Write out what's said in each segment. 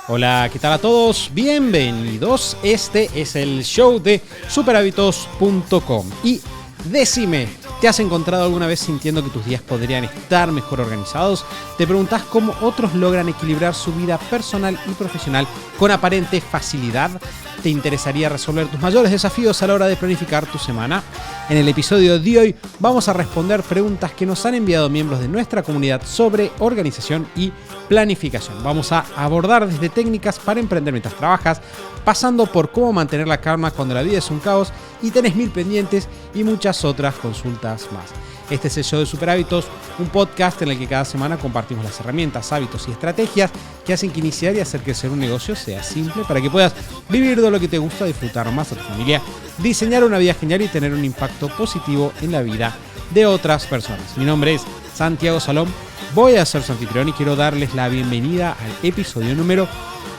Hola, ¿qué tal a todos? Bienvenidos. Este es el show de superhábitos.com. Y decime, ¿te has encontrado alguna vez sintiendo que tus días podrían estar mejor organizados? ¿Te preguntas cómo otros logran equilibrar su vida personal y profesional con aparente facilidad? ¿Te interesaría resolver tus mayores desafíos a la hora de planificar tu semana? En el episodio de hoy vamos a responder preguntas que nos han enviado miembros de nuestra comunidad sobre organización y planificación. Vamos a abordar desde técnicas para emprender mientras trabajas, pasando por cómo mantener la calma cuando la vida es un caos y tenés 1000 pendientes y muchas otras consultas más. Este es el show de Super Hábitos, un podcast en el que cada semana compartimos las herramientas, hábitos y estrategias que hacen que iniciar y hacer crecer un negocio sea simple para que puedas vivir de lo que te gusta, disfrutar más a tu familia, diseñar una vida genial y tener un impacto positivo en la vida de otras personas. Mi nombre es Santiago Salom, voy a ser su anfitrión y quiero darles la bienvenida al episodio número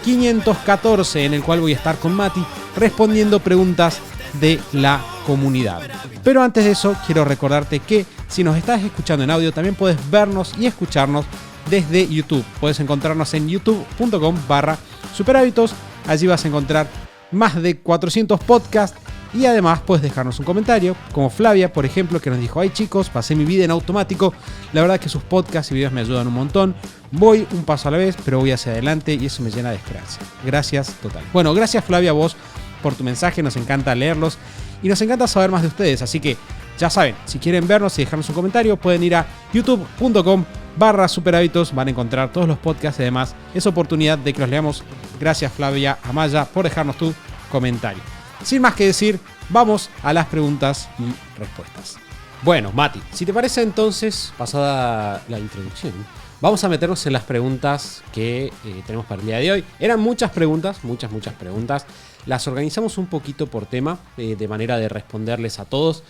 514, en el cual voy a estar con Mati respondiendo preguntas de la comunidad. Pero antes de eso, quiero recordarte que si nos estás escuchando en audio, también puedes vernos y escucharnos desde YouTube. Puedes encontrarnos en youtube.com/superhábitos. Allí vas a encontrar más de 400 podcasts y además puedes dejarnos un comentario, como Flavia, por ejemplo, que nos dijo: ay chicos, pasé mi vida en automático. La verdad que sus podcasts y videos me ayudan un montón. Voy un paso a la vez, pero voy hacia adelante y eso me llena de esperanza. Gracias total. Bueno, gracias Flavia a vos por tu mensaje, nos encanta leerlos y nos encanta saber más de ustedes, así que ya saben, si quieren vernos y dejarnos un comentario, pueden ir a youtube.com/superhábitos, van a encontrar todos los podcasts y además esa oportunidad de que los leamos. Gracias Flavia Amaya por dejarnos tu comentario. Sin más que decir, vamos a las preguntas y respuestas. Bueno, Mati, si te parece entonces, pasada la introducción, vamos a meternos en las preguntas que tenemos para el día de hoy. Eran muchas preguntas, muchas preguntas. Las organizamos un poquito por tema, de manera de responderles a todos.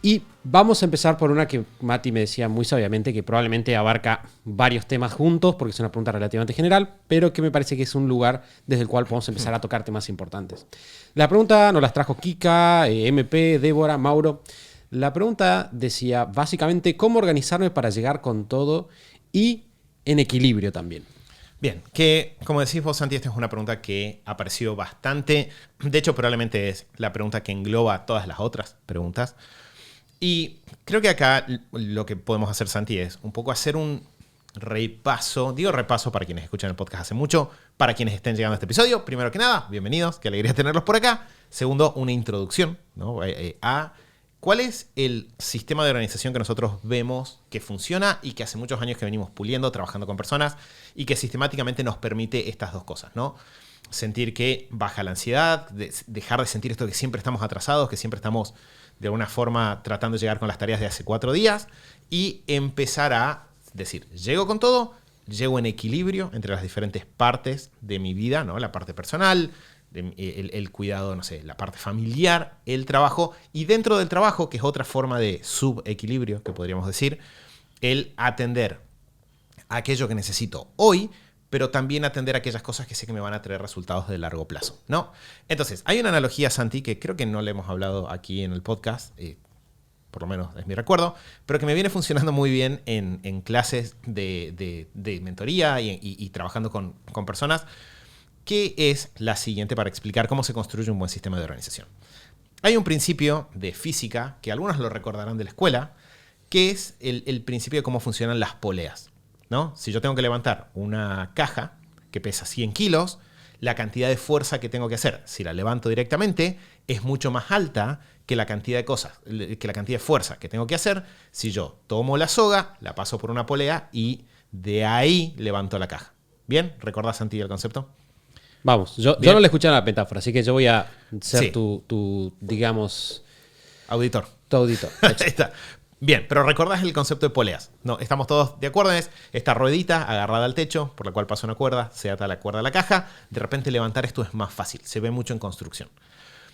Y vamos a empezar por una que Mati me decía muy sabiamente que probablemente abarca varios temas juntos, porque es una pregunta relativamente general, pero que me parece que es un lugar desde el cual podemos empezar a tocar temas importantes. La pregunta nos las trajo Kika, MP, Débora, Mauro. La pregunta decía básicamente cómo organizarme para llegar con todo y en equilibrio también. Bien, que como decís vos, Santi, esta es una pregunta que apareció bastante. De hecho, probablemente es la pregunta que engloba todas las otras preguntas. Y creo que acá lo que podemos hacer, Santi, es un poco hacer un repaso. Digo repaso para quienes escuchan el podcast hace mucho. Para quienes estén llegando a este episodio, primero que nada, bienvenidos, qué alegría tenerlos por acá. Segundo, una introducción, ¿no? A cuál es el sistema de organización que nosotros vemos que funciona y que hace muchos años que venimos puliendo, trabajando con personas y que sistemáticamente nos permite estas dos cosas, ¿no? Sentir que baja la ansiedad, dejar de sentir esto que siempre estamos atrasados, que siempre estamos de alguna forma tratando de llegar con las tareas de hace 4 días y empezar a decir, llego con todo, llego en equilibrio entre las diferentes partes de mi vida, ¿no? La parte personal, el cuidado, no sé, la parte familiar, el trabajo y dentro del trabajo, que es otra forma de subequilibrio que podríamos decir, el atender a aquello que necesito hoy, pero también atender a aquellas cosas que sé que me van a traer resultados de largo plazo, ¿no? Entonces, hay una analogía, Santi, que creo que no le hemos hablado aquí en el podcast, por lo menos es mi recuerdo, pero que me viene funcionando muy bien en clases de mentoría y trabajando con personas, que es la siguiente para explicar cómo se construye un buen sistema de organización. Hay un principio de física, que algunos lo recordarán de la escuela, que es el principio de cómo funcionan las poleas, ¿no? Si yo tengo que levantar una caja que pesa 100 kilos, la cantidad de fuerza que tengo que hacer, si la levanto directamente, es mucho más alta que la cantidad de fuerza que tengo que hacer si yo tomo la soga, la paso por una polea y de ahí levanto la caja. ¿Bien? ¿Recordás, Santi, el concepto? Vamos, yo no le escuché la metáfora, así que yo voy a ser Sí. tu, digamos... Auditor. Tu auditor. Ahí está. Bien, pero recordás el concepto de poleas. No, estamos todos de acuerdo. Es esta ruedita agarrada al techo, por la cual pasa una cuerda, se ata la cuerda a la caja. De repente levantar esto es más fácil, se ve mucho en construcción.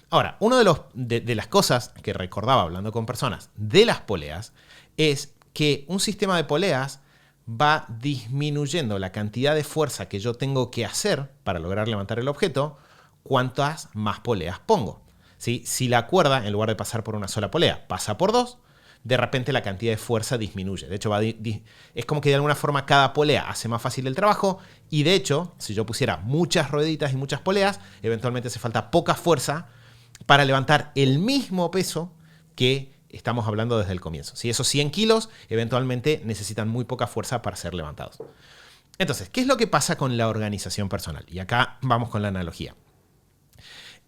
Ahora, una de las cosas que recordaba hablando con personas de las poleas es que un sistema de poleas va disminuyendo la cantidad de fuerza que yo tengo que hacer para lograr levantar el objeto, cuantas más poleas pongo. ¿Sí? Si la cuerda, en lugar de pasar por una sola polea, pasa por 2, de repente la cantidad de fuerza disminuye. De hecho, es como que de alguna forma cada polea hace más fácil el trabajo y de hecho, si yo pusiera muchas rueditas y muchas poleas, eventualmente hace falta poca fuerza para levantar el mismo peso que estamos hablando desde el comienzo. Si esos 100 kilos eventualmente necesitan muy poca fuerza para ser levantados. Entonces, ¿qué es lo que pasa con la organización personal? Y acá vamos con la analogía.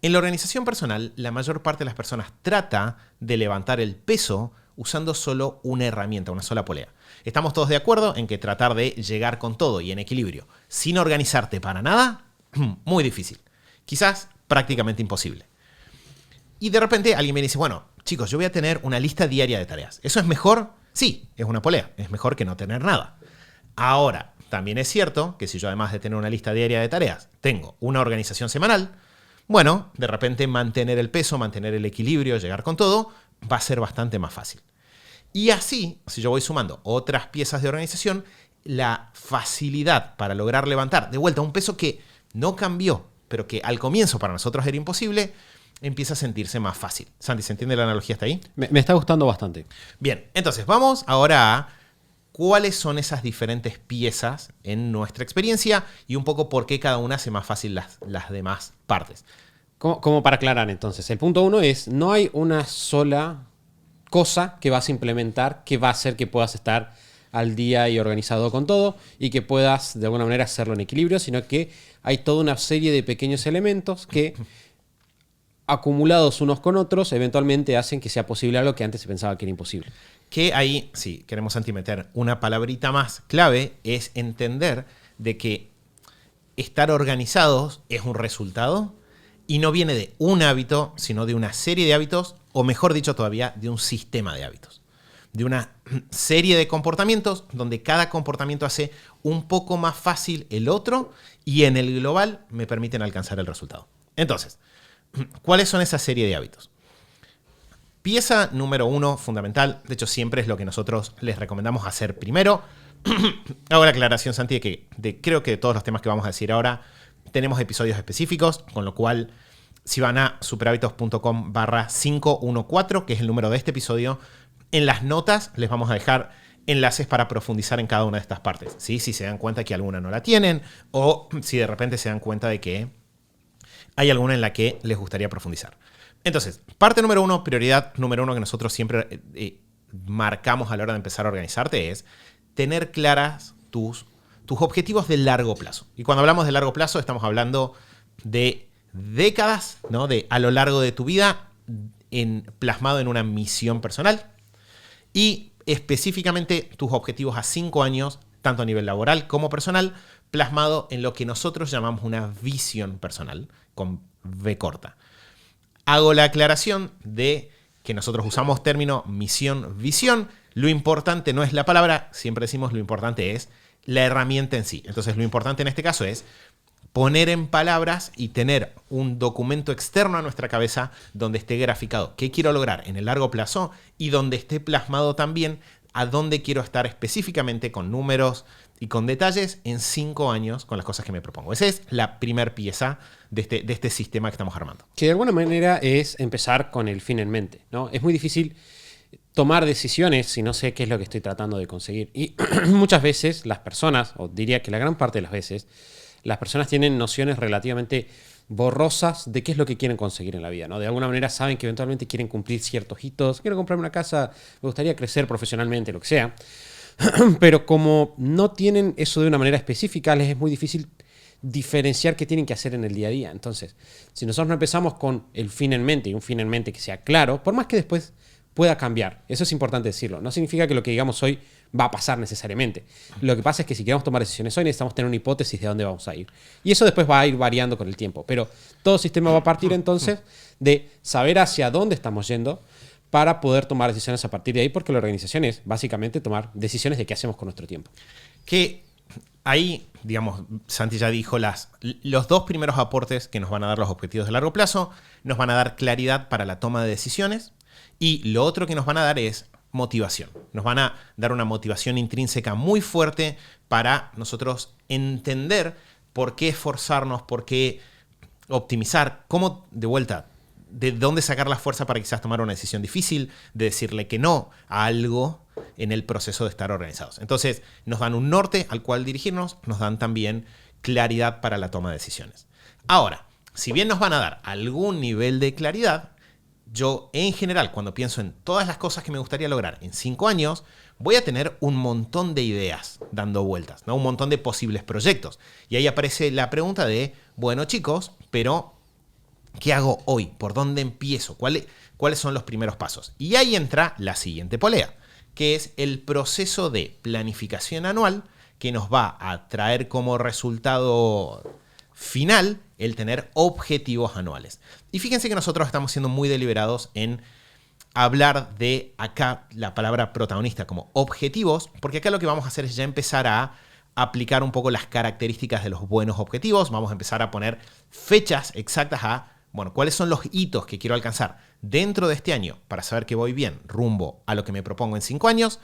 En la organización personal, la mayor parte de las personas trata de levantar el peso usando solo una herramienta, una sola polea. Estamos todos de acuerdo en que tratar de llegar con todo y en equilibrio, sin organizarte para nada, muy difícil. Quizás prácticamente imposible. Y de repente alguien me dice, bueno, chicos, yo voy a tener una lista diaria de tareas. ¿Eso es mejor? Sí, es una polea. Es mejor que no tener nada. Ahora, también es cierto que si yo además de tener una lista diaria de tareas, tengo una organización semanal, bueno, de repente mantener el peso, mantener el equilibrio, llegar con todo, va a ser bastante más fácil. Y así, si yo voy sumando otras piezas de organización, la facilidad para lograr levantar de vuelta un peso que no cambió, pero que al comienzo para nosotros era imposible, empieza a sentirse más fácil. Santi, ¿se entiende la analogía hasta ahí? Me está gustando bastante. Bien, entonces vamos ahora a cuáles son esas diferentes piezas en nuestra experiencia y un poco por qué cada una hace más fácil las demás partes. Como para aclarar entonces, el punto 1 es, no hay una sola cosa que vas a implementar que va a hacer que puedas estar al día y organizado con todo y que puedas de alguna manera hacerlo en equilibrio, sino que hay toda una serie de pequeños elementos que acumulados unos con otros eventualmente hacen que sea posible algo que antes se pensaba que era imposible. Que ahí, si queremos meter una palabrita más clave, es entender de que estar organizados es un resultado y no viene de un hábito, sino de una serie de hábitos, o mejor dicho todavía, de un sistema de hábitos. De una serie de comportamientos donde cada comportamiento hace un poco más fácil el otro y en el global me permiten alcanzar el resultado. Entonces, ¿cuáles son esa serie de hábitos? Pieza número 1, fundamental, de hecho siempre es lo que nosotros les recomendamos hacer primero. Hago la aclaración, Santi, de que creo que de todos los temas que vamos a decir ahora tenemos episodios específicos, con lo cual si van a superhábitos.com/514, que es el número de este episodio, en las notas les vamos a dejar enlaces para profundizar en cada una de estas partes. ¿Sí? Si se dan cuenta que alguna no la tienen o si de repente se dan cuenta de que hay alguna en la que les gustaría profundizar. Entonces, parte número 1, prioridad número 1 que nosotros siempre marcamos a la hora de empezar a organizarte es tener claras tus objetivos de largo plazo. Y cuando hablamos de largo plazo estamos hablando de décadas, ¿no? De a lo largo de tu vida plasmado en una misión personal y específicamente tus objetivos a 5 años, tanto a nivel laboral como personal, plasmado en lo que nosotros llamamos una visión personal, con V corta. Hago la aclaración de que nosotros usamos término misión, visión. Lo importante no es la palabra, siempre decimos lo importante es la herramienta en sí. Entonces lo importante en este caso es poner en palabras y tener un documento externo a nuestra cabeza donde esté graficado qué quiero lograr en el largo plazo y donde esté plasmado también a dónde quiero estar específicamente con números y con detalles en 5 años con las cosas que me propongo. Esa es la primera pieza de este sistema que estamos armando. Que de alguna manera es empezar con el fin en mente, ¿no? Es muy difícil tomar decisiones si no sé qué es lo que estoy tratando de conseguir. Y muchas veces las personas, o diría que la gran parte de las veces, las personas tienen nociones relativamente borrosas de qué es lo que quieren conseguir en la vida, ¿no? De alguna manera saben que eventualmente quieren cumplir ciertos hitos, quiero comprarme una casa, me gustaría crecer profesionalmente, lo que sea. Pero como no tienen eso de una manera específica, les es muy difícil diferenciar qué tienen que hacer en el día a día. Entonces, si nosotros no empezamos con el fin en mente y un fin en mente que sea claro, por más que después pueda cambiar, eso es importante decirlo, no significa que lo que digamos hoy va a pasar necesariamente. Lo que pasa es que si queremos tomar decisiones hoy necesitamos tener una hipótesis de dónde vamos a ir. Y eso después va a ir variando con el tiempo. Pero todo sistema va a partir entonces de saber hacia dónde estamos yendo para poder tomar decisiones a partir de ahí, porque la organización es básicamente tomar decisiones de qué hacemos con nuestro tiempo. Que ahí, digamos, Santi ya dijo los 2 primeros aportes que nos van a dar los objetivos de largo plazo, nos van a dar claridad para la toma de decisiones y lo otro que nos van a dar es motivación. Nos van a dar una motivación intrínseca muy fuerte para nosotros entender por qué esforzarnos, por qué optimizar, cómo, de vuelta, de dónde sacar la fuerza para quizás tomar una decisión difícil, de decirle que no a algo en el proceso de estar organizados. Entonces, nos dan un norte al cual dirigirnos, nos dan también claridad para la toma de decisiones. Ahora, si bien nos van a dar algún nivel de claridad, yo en general, cuando pienso en todas las cosas que me gustaría lograr en 5 años, voy a tener un montón de ideas dando vueltas, ¿no? Un montón de posibles proyectos. Y ahí aparece la pregunta de, bueno chicos, pero ¿qué hago hoy? ¿Por dónde empiezo? ¿Cuáles son los primeros pasos? Y ahí entra la siguiente polea, que es el proceso de planificación anual que nos va a traer como resultado final el tener objetivos anuales. Y fíjense que nosotros estamos siendo muy deliberados en hablar de acá la palabra protagonista como objetivos, porque acá lo que vamos a hacer es ya empezar a aplicar un poco las características de los buenos objetivos. Vamos a empezar a poner fechas exactas a, bueno, cuáles son los hitos que quiero alcanzar dentro de este año para saber que voy bien rumbo a lo que me propongo en 5 años.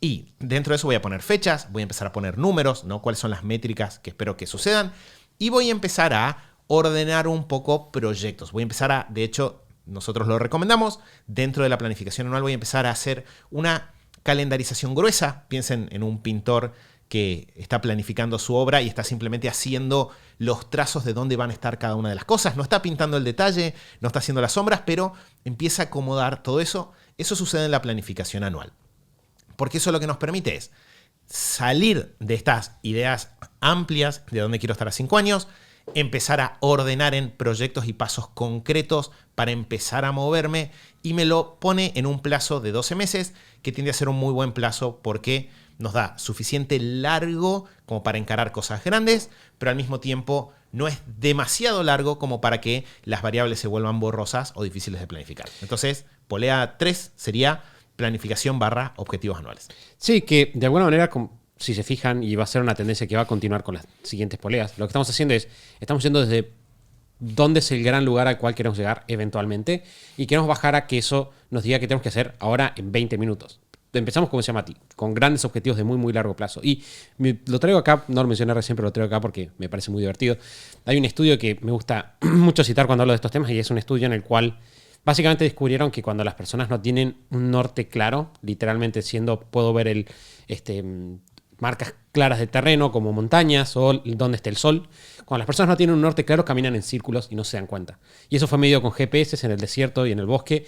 Y dentro de eso voy a poner fechas, voy a empezar a poner números, ¿no? Cuáles son las métricas que espero que sucedan. Y voy a empezar a ordenar un poco proyectos. Voy a empezar a, de hecho, nosotros lo recomendamos, dentro de la planificación anual voy a empezar a hacer una calendarización gruesa. Piensen en un pintor que está planificando su obra y está simplemente haciendo los trazos de dónde van a estar cada una de las cosas. No está pintando el detalle, no está haciendo las sombras, pero empieza a acomodar todo eso. Eso sucede en la planificación anual. Porque eso lo que nos permite es salir de estas ideas amplias de dónde quiero estar a 5 años, empezar a ordenar en proyectos y pasos concretos para empezar a moverme, y me lo pone en un plazo de 12 meses, que tiende a ser un muy buen plazo porque nos da suficiente largo como para encarar cosas grandes, pero al mismo tiempo no es demasiado largo como para que las variables se vuelvan borrosas o difíciles de planificar. Entonces, polea 3 sería planificación / objetivos anuales. Sí, que de alguna manera, si se fijan, y va a ser una tendencia que va a continuar con las siguientes poleas, lo que estamos haciendo es, estamos yendo desde dónde es el gran lugar al cual queremos llegar eventualmente, y queremos bajar a que eso nos diga qué tenemos que hacer ahora en 20 minutos. Empezamos, como se llama a ti, con grandes objetivos de muy, muy largo plazo. Y lo traigo acá, no lo mencioné recién, pero lo traigo acá porque me parece muy divertido. Hay un estudio que me gusta mucho citar cuando hablo de estos temas, y es un estudio en el cual básicamente descubrieron que cuando las personas no tienen un norte claro, literalmente puedo ver marcas claras de terreno como montañas o dónde está el sol. Cuando las personas no tienen un norte claro, caminan en círculos y no se dan cuenta. Y eso fue medido con GPS en el desierto y en el bosque.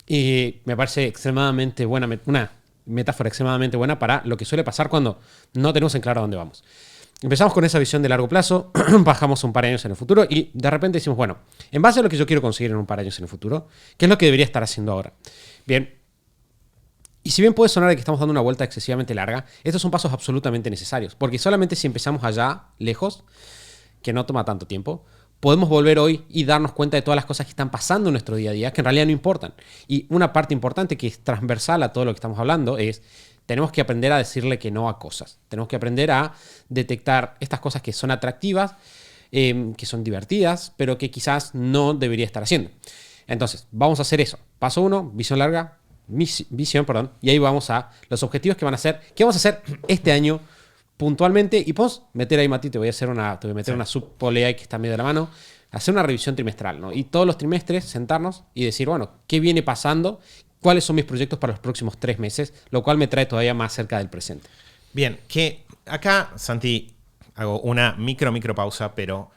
Y me parece extremadamente buena, una metáfora extremadamente buena para lo que suele pasar cuando no tenemos en claro a dónde vamos. Empezamos con esa visión de largo plazo, bajamos un par de años en el futuro y de repente decimos, bueno, en base a lo que yo quiero conseguir en un par de años en el futuro, ¿qué es lo que debería estar haciendo ahora? Bien, y si bien puede sonar de que estamos dando una vuelta excesivamente larga, estos son pasos absolutamente necesarios, porque solamente si empezamos allá, lejos, que no toma tanto tiempo, podemos volver hoy y darnos cuenta de todas las cosas que están pasando en nuestro día a día, que en realidad no importan. Y una parte importante que es transversal a todo lo que estamos hablando es, tenemos que aprender a decirle que no a cosas. Tenemos que aprender a detectar estas cosas que son atractivas, que son divertidas, pero que quizás no debería estar haciendo. Entonces, vamos a hacer eso. Paso 1, visión larga, y ahí vamos a los objetivos que van a ser, ¿qué vamos a hacer este año puntualmente? Y podemos meter ahí, Mati, te voy a meter una subpolea que está medio de la mano, hacer una revisión trimestral, ¿no? Y todos los trimestres sentarnos y decir, bueno, ¿qué viene pasando? ¿Cuáles son mis proyectos para los próximos 3 meses? Lo cual me trae todavía más cerca del presente. Bien, que acá, Santi, hago una micro pausa, pero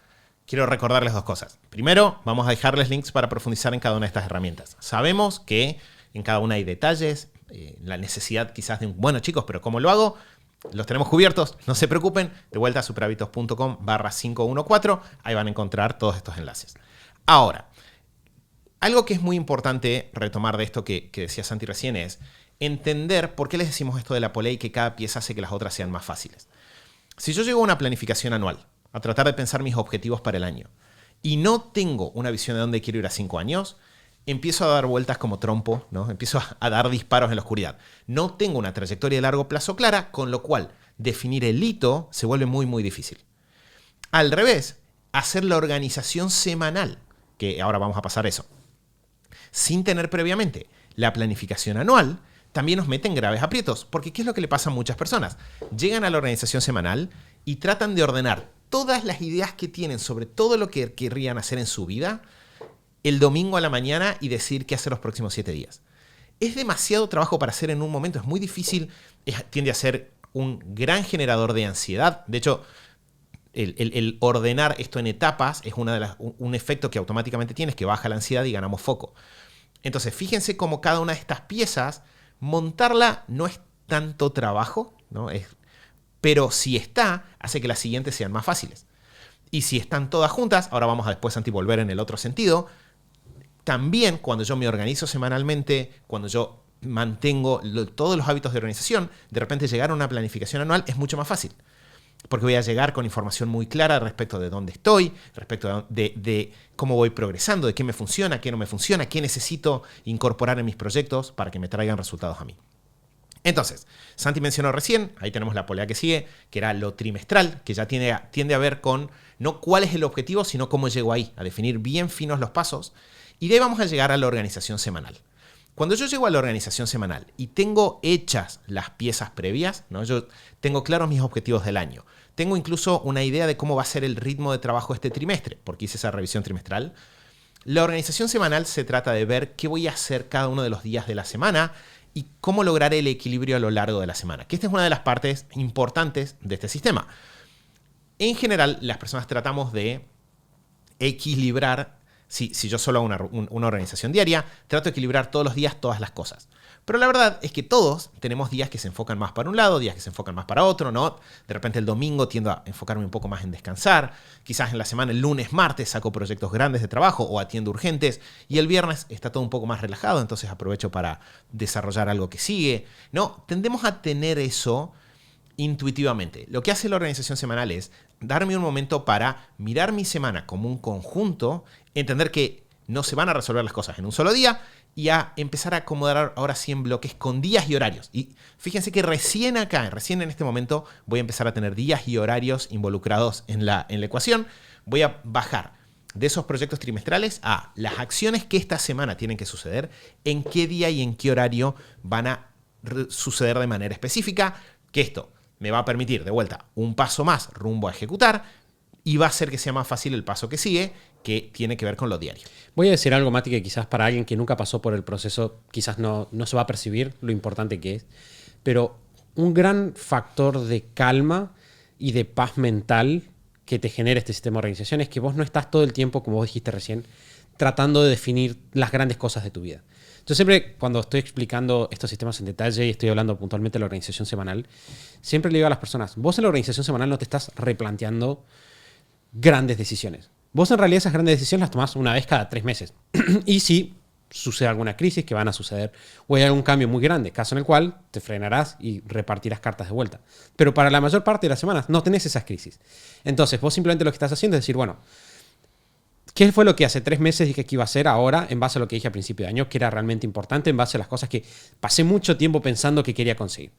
quiero recordarles 2 cosas. Primero, vamos a dejarles links para profundizar en cada una de estas herramientas. Sabemos que en cada una hay detalles, la necesidad quizás de bueno chicos, pero ¿cómo lo hago? Los tenemos cubiertos, no se preocupen. De vuelta a superhabitos.com/514, ahí van a encontrar todos estos enlaces. Ahora, algo que es muy importante retomar de esto que decía Santi recién es entender por qué les decimos esto de la polea y que cada pieza hace que las otras sean más fáciles. Si yo llego a una planificación anual, a tratar de pensar mis objetivos para el año, y no tengo una visión de dónde quiero ir a 5 años, empiezo a dar vueltas como trompo, ¿no? Empiezo a dar disparos en la oscuridad. No tengo una trayectoria de largo plazo clara, con lo cual definir el hito se vuelve muy, muy difícil. Al revés, hacer la organización semanal, que ahora vamos a pasar eso, sin tener previamente la planificación anual, también nos mete en graves aprietos. Porque ¿qué es lo que le pasa a muchas personas? Llegan a la organización semanal y tratan de ordenar todas las ideas que tienen sobre todo lo que querrían hacer en su vida el domingo a la mañana y decir qué hacer los próximos 7 días. Es demasiado trabajo para hacer en un momento, es muy difícil, tiende a ser un gran generador de ansiedad. De hecho, el ordenar esto en etapas es un efecto que automáticamente tienes, que baja la ansiedad y ganamos foco. Entonces, fíjense cómo cada una de estas piezas, montarla no es tanto trabajo, ¿no? Pero si está, hace que las siguientes sean más fáciles. Y si están todas juntas, ahora vamos a después volver en el otro sentido, también cuando yo me organizo semanalmente, cuando yo mantengo todos los hábitos de organización, de repente llegar a una planificación anual es mucho más fácil. Porque voy a llegar con información muy clara respecto de dónde estoy, respecto de cómo voy progresando, de qué me funciona, qué no me funciona, qué necesito incorporar en mis proyectos para que me traigan resultados a mí. Entonces, Santi mencionó recién, ahí tenemos la polea que sigue, que era lo trimestral, que ya tiende a ver con no cuál es el objetivo, sino cómo llego ahí, a definir bien finos los pasos. Y de ahí vamos a llegar a la organización semanal. Cuando yo llego a la organización semanal y tengo hechas las piezas previas, ¿no? Yo tengo claros mis objetivos del año. Tengo incluso una idea de cómo va a ser el ritmo de trabajo este trimestre, porque hice esa revisión trimestral. La organización semanal se trata de ver qué voy a hacer cada uno de los días de la semana y cómo lograr el equilibrio a lo largo de la semana, que esta es una de las partes importantes de este sistema. En general, las personas tratamos de equilibrar. Si yo solo hago una organización diaria, trato de equilibrar todos los días todas las cosas. Pero la verdad es que todos tenemos días que se enfocan más para un lado, días que se enfocan más para otro, ¿no? De repente el domingo tiendo a enfocarme un poco más en descansar. Quizás en la semana, el lunes, martes, saco proyectos grandes de trabajo o atiendo urgentes. Y el viernes está todo un poco más relajado, entonces aprovecho para desarrollar algo que sigue. No, tendemos a tener eso intuitivamente. Lo que hace la organización semanal es darme un momento para mirar mi semana como un conjunto, entender que no se van a resolver las cosas en un solo día y a empezar a acomodar ahora sí en bloques con días y horarios. Y fíjense que recién en este momento, voy a empezar a tener días y horarios involucrados en la ecuación. Voy a bajar de esos proyectos trimestrales a las acciones que esta semana tienen que suceder, en qué día y en qué horario van a suceder de manera específica, que esto me va a permitir, de vuelta, un paso más rumbo a ejecutar y va a hacer que sea más fácil el paso que sigue, que tiene que ver con lo diario. Voy a decir algo, Mati, que quizás para alguien que nunca pasó por el proceso, quizás no se va a percibir lo importante que es, pero un gran factor de calma y de paz mental que te genera este sistema de organización es que vos no estás todo el tiempo, como vos dijiste recién, tratando de definir las grandes cosas de tu vida. Yo siempre, cuando estoy explicando estos sistemas en detalle y estoy hablando puntualmente de la organización semanal, siempre le digo a las personas, vos en la organización semanal no te estás replanteando grandes decisiones. Vos en realidad esas grandes decisiones las tomás una vez cada 3 meses. Y si sucede alguna crisis, que van a suceder, o hay algún cambio muy grande, caso en el cual te frenarás y repartirás cartas de vuelta. Pero para la mayor parte de las semanas no tenés esas crisis. Entonces vos simplemente lo que estás haciendo es decir, bueno, ¿qué fue lo que hace 3 meses dije que iba a hacer ahora en base a lo que dije a principio de año, que era realmente importante, en base a las cosas que pasé mucho tiempo pensando que quería conseguir?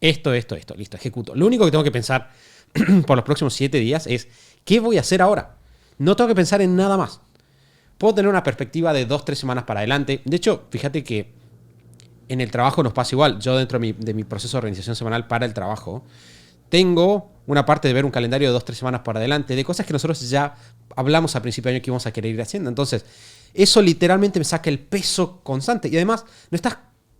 Esto, listo, ejecuto. Lo único que tengo que pensar por los próximos 7 días es, ¿qué voy a hacer ahora? No tengo que pensar en nada más. Puedo tener una perspectiva de 2-3 semanas para adelante. De hecho, fíjate que en el trabajo nos pasa igual. Yo dentro de mi proceso de organización semanal para el trabajo, tengo una parte de ver un calendario de 2-3 semanas para adelante, de cosas que nosotros ya hablamos a principio de año que íbamos a querer ir haciendo. Entonces, eso literalmente me saca el peso constante. Y además, no estás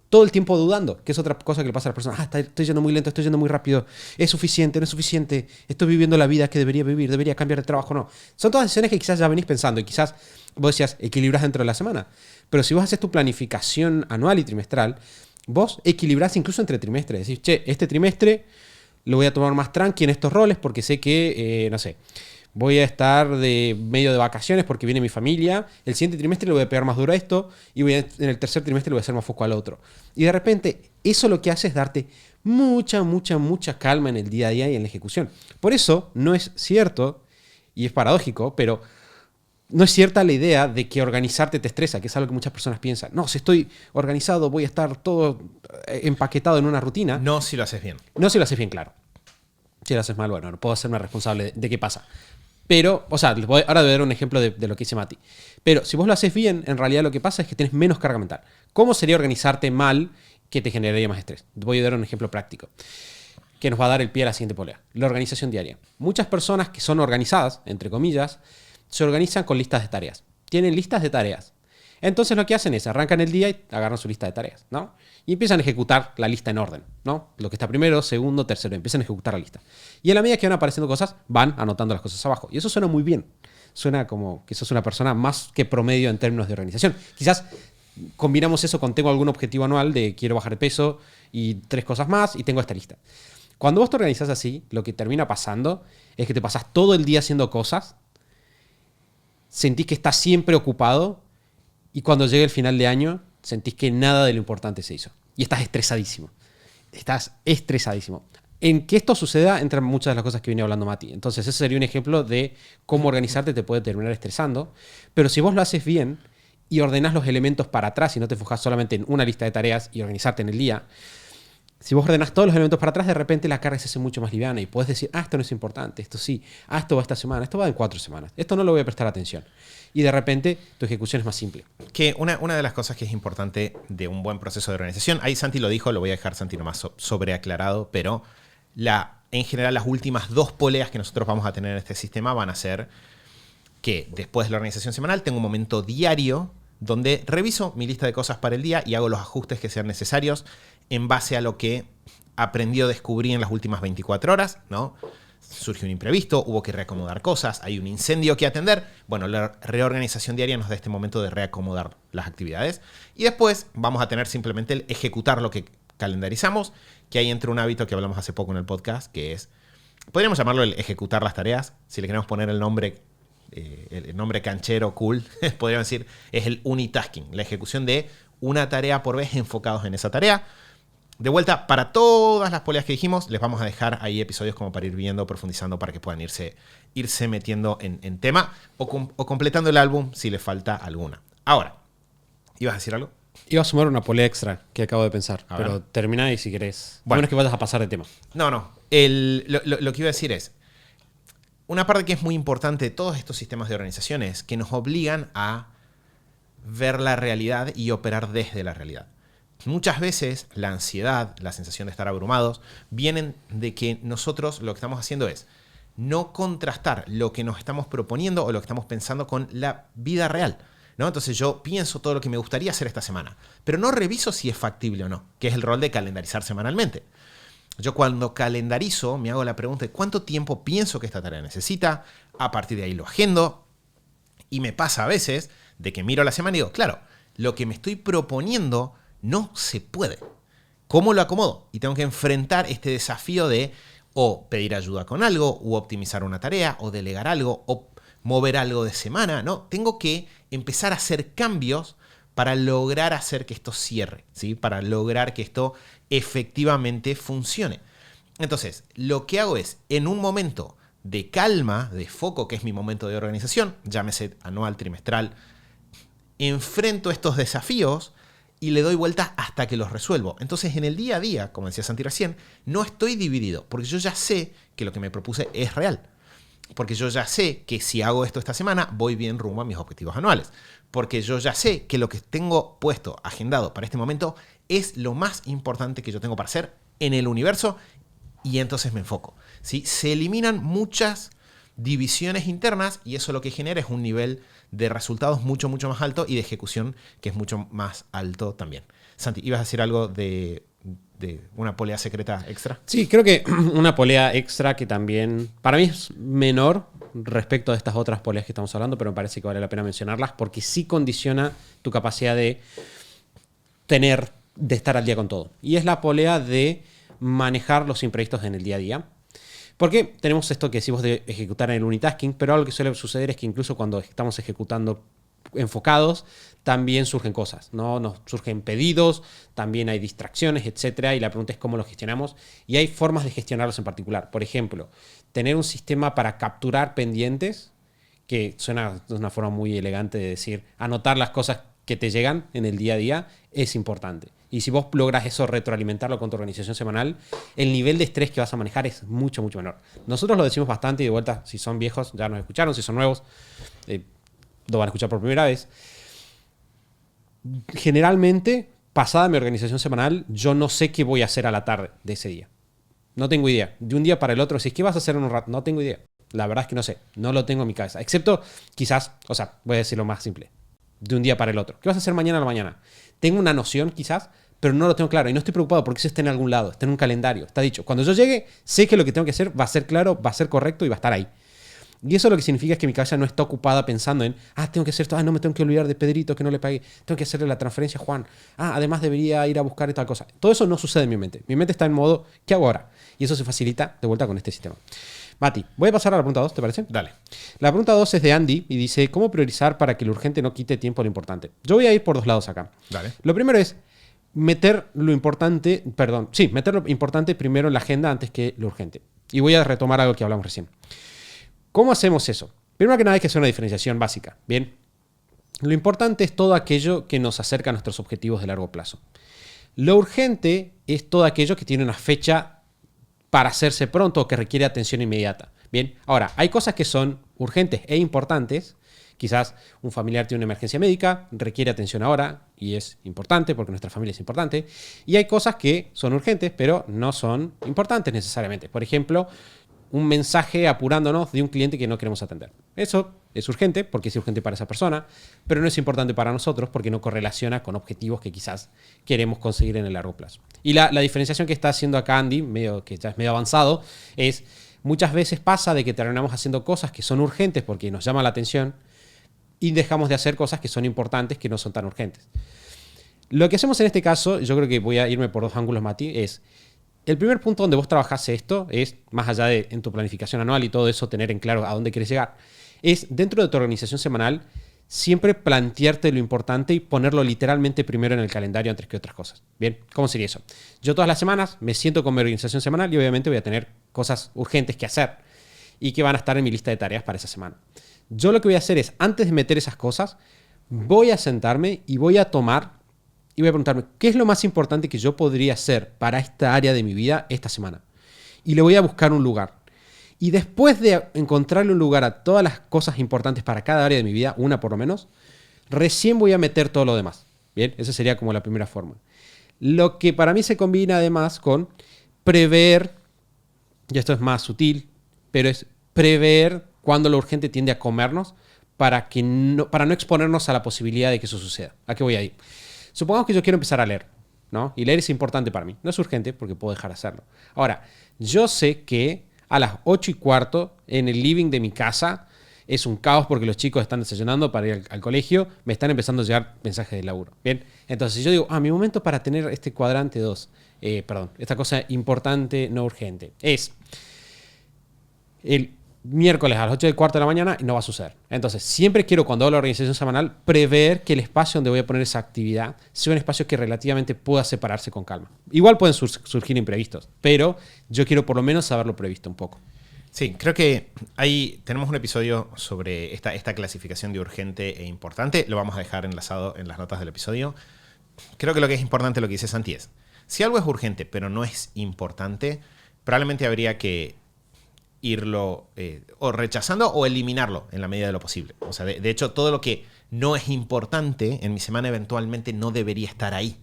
todo el tiempo dudando, que es otra cosa que le pasa a la persona. Estoy yendo muy lento, estoy yendo muy rápido. ¿Es suficiente? ¿No es suficiente? ¿Estoy viviendo la vida que debería vivir? ¿Debería cambiar de trabajo? No. Son todas decisiones que quizás ya venís pensando y quizás vos decías, equilibras dentro de la semana. Pero si vos haces tu planificación anual y trimestral, vos equilibrás incluso entre trimestres. Decís, che, este trimestre lo voy a tomar más tranqui en estos roles porque sé que, no sé, voy a estar medio de vacaciones porque viene mi familia. El siguiente trimestre le voy a pegar más duro a esto y en el tercer trimestre le voy a hacer más foco al otro. Y de repente eso lo que hace es darte mucha calma en el día a día y en la ejecución. Por eso no es cierto, y es paradójico, pero no es cierta la idea de que organizarte te estresa, que es algo que muchas personas piensan. No, si estoy organizado voy a estar todo empaquetado en una rutina. No si lo haces bien. No si lo haces bien, claro. Si lo haces mal, bueno, no puedo hacerme responsable de qué pasa. Pero, o sea, ahora voy a dar un ejemplo de lo que dice Mati. Pero si vos lo haces bien, en realidad lo que pasa es que tienes menos carga mental. ¿Cómo sería organizarte mal que te generaría más estrés? Voy a dar un ejemplo práctico que nos va a dar el pie a la siguiente polea. La organización diaria. Muchas personas que son organizadas, entre comillas, se organizan con listas de tareas. tienen listas de tareas. Entonces lo que hacen es arrancan el día y agarran su lista de tareas, ¿no? Y empiezan a ejecutar la lista en orden, ¿no? Lo que está primero, segundo, tercero, empiezan a ejecutar la lista. Y a la medida que van apareciendo cosas, van anotando las cosas abajo. Y eso suena muy bien. Suena como que sos una persona más que promedio en términos de organización. Quizás combinamos eso con tengo algún objetivo anual de quiero bajar de peso y 3 cosas más y tengo esta lista. Cuando vos te organizás así, lo que termina pasando es que te pasás todo el día haciendo cosas, sentís que estás siempre ocupado y cuando llegue el final de año sentís que nada de lo importante se hizo. Y estás estresadísimo. Estás estresadísimo. En que esto suceda entran muchas de las cosas que viene hablando Mati. Entonces ese sería un ejemplo de cómo organizarte te puede terminar estresando. Pero si vos lo haces bien y ordenás los elementos para atrás y no te enfocás solamente en una lista de tareas y organizarte en el día, si vos ordenás todos los elementos para atrás, de repente la carga se hace mucho más liviana y puedes decir, esto no es importante, esto sí, esto va esta semana, esto va en 4 semanas, esto no lo voy a prestar atención. Y de repente tu ejecución es más simple. Que una de las cosas que es importante de un buen proceso de organización, ahí Santi lo dijo, lo voy a dejar Santi nomás sobreaclarado, pero en general las últimas 2 poleas que nosotros vamos a tener en este sistema van a ser que después de la organización semanal tengo un momento diario donde reviso mi lista de cosas para el día y hago los ajustes que sean necesarios en base a lo que aprendí o descubrí en las últimas 24 horas, ¿no? Surgió un imprevisto, hubo que reacomodar cosas, hay un incendio que atender. Bueno, la reorganización diaria nos da este momento de reacomodar las actividades. Y después vamos a tener simplemente el ejecutar lo que calendarizamos, que ahí entra un hábito que hablamos hace poco en el podcast, que es, podríamos llamarlo el ejecutar las tareas, si le queremos poner el nombre canchero, cool, podríamos decir, es el unitasking, la ejecución de una tarea por vez enfocados en esa tarea. De vuelta, para todas las poleas que dijimos, les vamos a dejar ahí episodios como para ir viendo, profundizando, para que puedan irse metiendo en tema o completando el álbum si les falta alguna. Ahora, ¿ibas a decir algo? Iba a sumar una polea extra que acabo de pensar, pero termina y si querés. Bueno, a menos que vayas a pasar de tema. No. Lo que iba a decir es, una parte que es muy importante de todos estos sistemas de organización es que nos obligan a ver la realidad y operar desde la realidad. Muchas veces la ansiedad, la sensación de estar abrumados, vienen de que nosotros lo que estamos haciendo es no contrastar lo que nos estamos proponiendo o lo que estamos pensando con la vida real, ¿no? Entonces yo pienso todo lo que me gustaría hacer esta semana, pero no reviso si es factible o no, que es el rol de calendarizar semanalmente. Yo cuando calendarizo me hago la pregunta de cuánto tiempo pienso que esta tarea necesita, a partir de ahí lo agendo, y me pasa a veces de que miro la semana y digo, claro, lo que me estoy proponiendo no se puede. ¿Cómo lo acomodo? Y tengo que enfrentar este desafío de o pedir ayuda con algo, o optimizar una tarea, o delegar algo, o mover algo de semana, ¿no? Tengo que empezar a hacer cambios para lograr hacer que esto cierre, ¿sí? Para lograr que esto efectivamente funcione. Entonces, lo que hago es, en un momento de calma, de foco, que es mi momento de organización, llámese anual, trimestral, enfrento estos desafíos y le doy vuelta hasta que los resuelvo. Entonces, en el día a día, como decía Santi recién, no estoy dividido, porque yo ya sé que lo que me propuse es real. Porque yo ya sé que si hago esto esta semana, voy bien rumbo a mis objetivos anuales. Porque yo ya sé que lo que tengo puesto, agendado para este momento, es lo más importante que yo tengo para hacer en el universo, y entonces me enfoco, ¿sí? Se eliminan muchas divisiones internas y eso lo que genera es un nivel de resultados mucho, mucho más alto y de ejecución que es mucho más alto también. Santi, ¿ibas a decir algo de una polea secreta extra? Sí, creo que una polea extra que también para mí es menor respecto a estas otras poleas que estamos hablando, pero me parece que vale la pena mencionarlas porque sí condiciona tu capacidad de estar al día con todo. Y es la polea de manejar los imprevistos en el día a día. Porque tenemos esto que decimos de ejecutar en el unitasking, pero algo que suele suceder es que incluso cuando estamos ejecutando enfocados, también surgen cosas, ¿no? Nos surgen pedidos, también hay distracciones, etcétera, y la pregunta es cómo los gestionamos. Y hay formas de gestionarlos en particular. Por ejemplo, tener un sistema para capturar pendientes, que suena de una forma muy elegante de decir, anotar las cosas que te llegan en el día a día es importante. Y si vos logras eso, retroalimentarlo con tu organización semanal, el nivel de estrés que vas a manejar es mucho, mucho menor. Nosotros lo decimos bastante y de vuelta, si son viejos ya nos escucharon, si son nuevos lo van a escuchar por primera vez. Generalmente, pasada mi organización semanal, yo no sé qué voy a hacer a la tarde de ese día. No tengo idea. De un día para el otro, si es que vas a hacer en un rato, no tengo idea. La verdad es que no sé. No lo tengo en mi cabeza. Excepto, quizás, o sea, voy a decir lo más simple. De un día para el otro. ¿Qué vas a hacer mañana a la mañana? Tengo una noción, quizás, pero no lo tengo claro. Y no estoy preocupado porque eso está en algún lado. Está en un calendario. Está dicho. Cuando yo llegue, sé que lo que tengo que hacer va a ser claro, va a ser correcto y va a estar ahí. Y eso lo que significa es que mi cabeza no está ocupada pensando en, tengo que hacer esto, no me tengo que olvidar de Pedrito que no le pagué, tengo que hacerle la transferencia a Juan, además debería ir a buscar esta cosa. Todo eso no sucede en mi mente. Mi mente está en modo, ¿qué hago ahora? Y eso se facilita de vuelta con este sistema. Mati, voy a pasar a la pregunta 2, ¿te parece? Dale. La pregunta 2 es de Andy y dice, ¿cómo priorizar para que lo urgente no quite tiempo a lo importante? Yo voy a ir por dos lados acá. Dale. Lo primero es meter lo importante primero en la agenda antes que lo urgente. Y voy a retomar algo que hablamos recién. ¿Cómo hacemos eso? Primero que nada hay que hacer una diferenciación básica. Bien, lo importante es todo aquello que nos acerca a nuestros objetivos de largo plazo. Lo urgente es todo aquello que tiene una fecha para hacerse pronto o que requiere atención inmediata. Bien, ahora, hay cosas que son urgentes e importantes. Quizás un familiar tiene una emergencia médica, requiere atención ahora y es importante porque nuestra familia es importante. Y hay cosas que son urgentes, pero no son importantes necesariamente. Por ejemplo, un mensaje apurándonos de un cliente que no queremos atender. Eso es urgente porque es urgente para esa persona, pero no es importante para nosotros porque no correlaciona con objetivos que quizás queremos conseguir en el largo plazo. Y la diferenciación que está haciendo acá Andy, que ya es medio avanzado, es muchas veces pasa de que terminamos haciendo cosas que son urgentes porque nos llama la atención y dejamos de hacer cosas que son importantes que no son tan urgentes. Lo que hacemos en este caso, yo creo que voy a irme por dos ángulos, Mati, es el primer punto donde vos trabajás esto es, más allá de en tu planificación anual y todo eso, tener en claro a dónde quieres llegar, es dentro de tu organización semanal siempre plantearte lo importante y ponerlo literalmente primero en el calendario antes que otras cosas. Bien, ¿cómo sería eso? Yo todas las semanas me siento con mi organización semanal y obviamente voy a tener cosas urgentes que hacer y que van a estar en mi lista de tareas para esa semana. Yo lo que voy a hacer es, antes de meter esas cosas, voy a sentarme y voy a tomar y voy a preguntarme, ¿qué es lo más importante que yo podría hacer para esta área de mi vida esta semana? Y le voy a buscar un lugar. Y después de encontrarle un lugar a todas las cosas importantes para cada área de mi vida, una por lo menos, recién voy a meter todo lo demás. Bien, esa sería como la primera forma. Lo que para mí se combina además con prever, y esto es más sutil, pero es prever cuando lo urgente tiende a comernos para no exponernos a la posibilidad de que eso suceda. ¿A qué voy a ir? Supongamos que yo quiero empezar a leer, ¿no? Y leer es importante para mí. No es urgente porque puedo dejar de hacerlo. Ahora, yo sé que a las 8:15 en el living de mi casa es un caos porque los chicos están desayunando para ir al colegio, me están empezando a llegar mensajes de laburo. Bien, entonces si yo digo, mi momento para tener este cuadrante 2, esta cosa importante, no urgente, es el miércoles a las 8:15 de la mañana y no va a suceder. Entonces, siempre quiero, cuando hago la organización semanal, prever que el espacio donde voy a poner esa actividad sea un espacio que relativamente pueda separarse con calma. Igual pueden surgir imprevistos, pero yo quiero por lo menos saberlo previsto un poco. Sí, creo que ahí tenemos un episodio sobre esta clasificación de urgente e importante. Lo vamos a dejar enlazado en las notas del episodio. Creo que lo que es importante, lo que dice Santi, es, si algo es urgente pero no es importante, probablemente habría que irlo o rechazando o eliminarlo en la medida de lo posible. O sea, de hecho, todo lo que no es importante en mi semana eventualmente no debería estar ahí.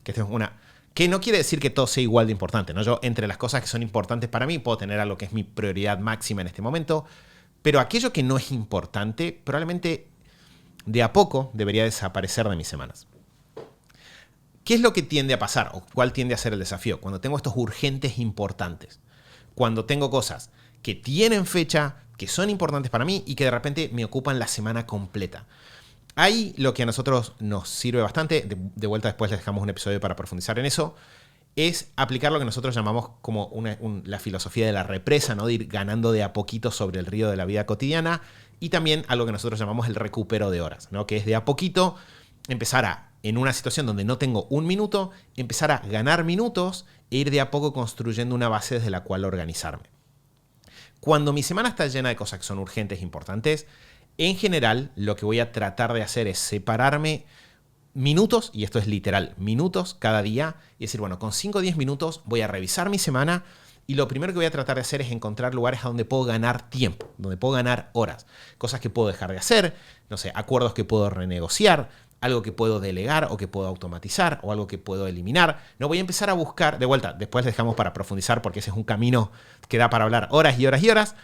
Que no quiere decir que todo sea igual de importante, ¿no? Yo, entre las cosas que son importantes para mí, puedo tener algo que es mi prioridad máxima en este momento, pero aquello que no es importante, probablemente de a poco debería desaparecer de mis semanas. ¿Qué es lo que tiende a pasar? ¿O cuál tiende a ser el desafío? Cuando tengo estos urgentes importantes. Cuando tengo cosas que tienen fecha, que son importantes para mí y que de repente me ocupan la semana completa. Ahí lo que a nosotros nos sirve bastante, de vuelta después les dejamos un episodio para profundizar en eso, es aplicar lo que nosotros llamamos como la filosofía de la represa, ¿no? De ir ganando de a poquito sobre el río de la vida cotidiana, y también algo que nosotros llamamos el recupero de horas, ¿no? Que es de a poquito empezar en una situación donde no tengo un minuto, empezar a ganar minutos e ir de a poco construyendo una base desde la cual organizarme. Cuando mi semana está llena de cosas que son urgentes e importantes, en general lo que voy a tratar de hacer es separarme minutos, y esto es literal, minutos cada día, y decir, bueno, con 5 o 10 minutos voy a revisar mi semana y lo primero que voy a tratar de hacer es encontrar lugares a donde puedo ganar tiempo, donde puedo ganar horas, cosas que puedo dejar de hacer, no sé, acuerdos que puedo renegociar, algo que puedo delegar o que puedo automatizar o algo que puedo eliminar. No voy a empezar a buscar, de vuelta, después les dejamos para profundizar porque ese es un camino que da para hablar horas y horas y horas,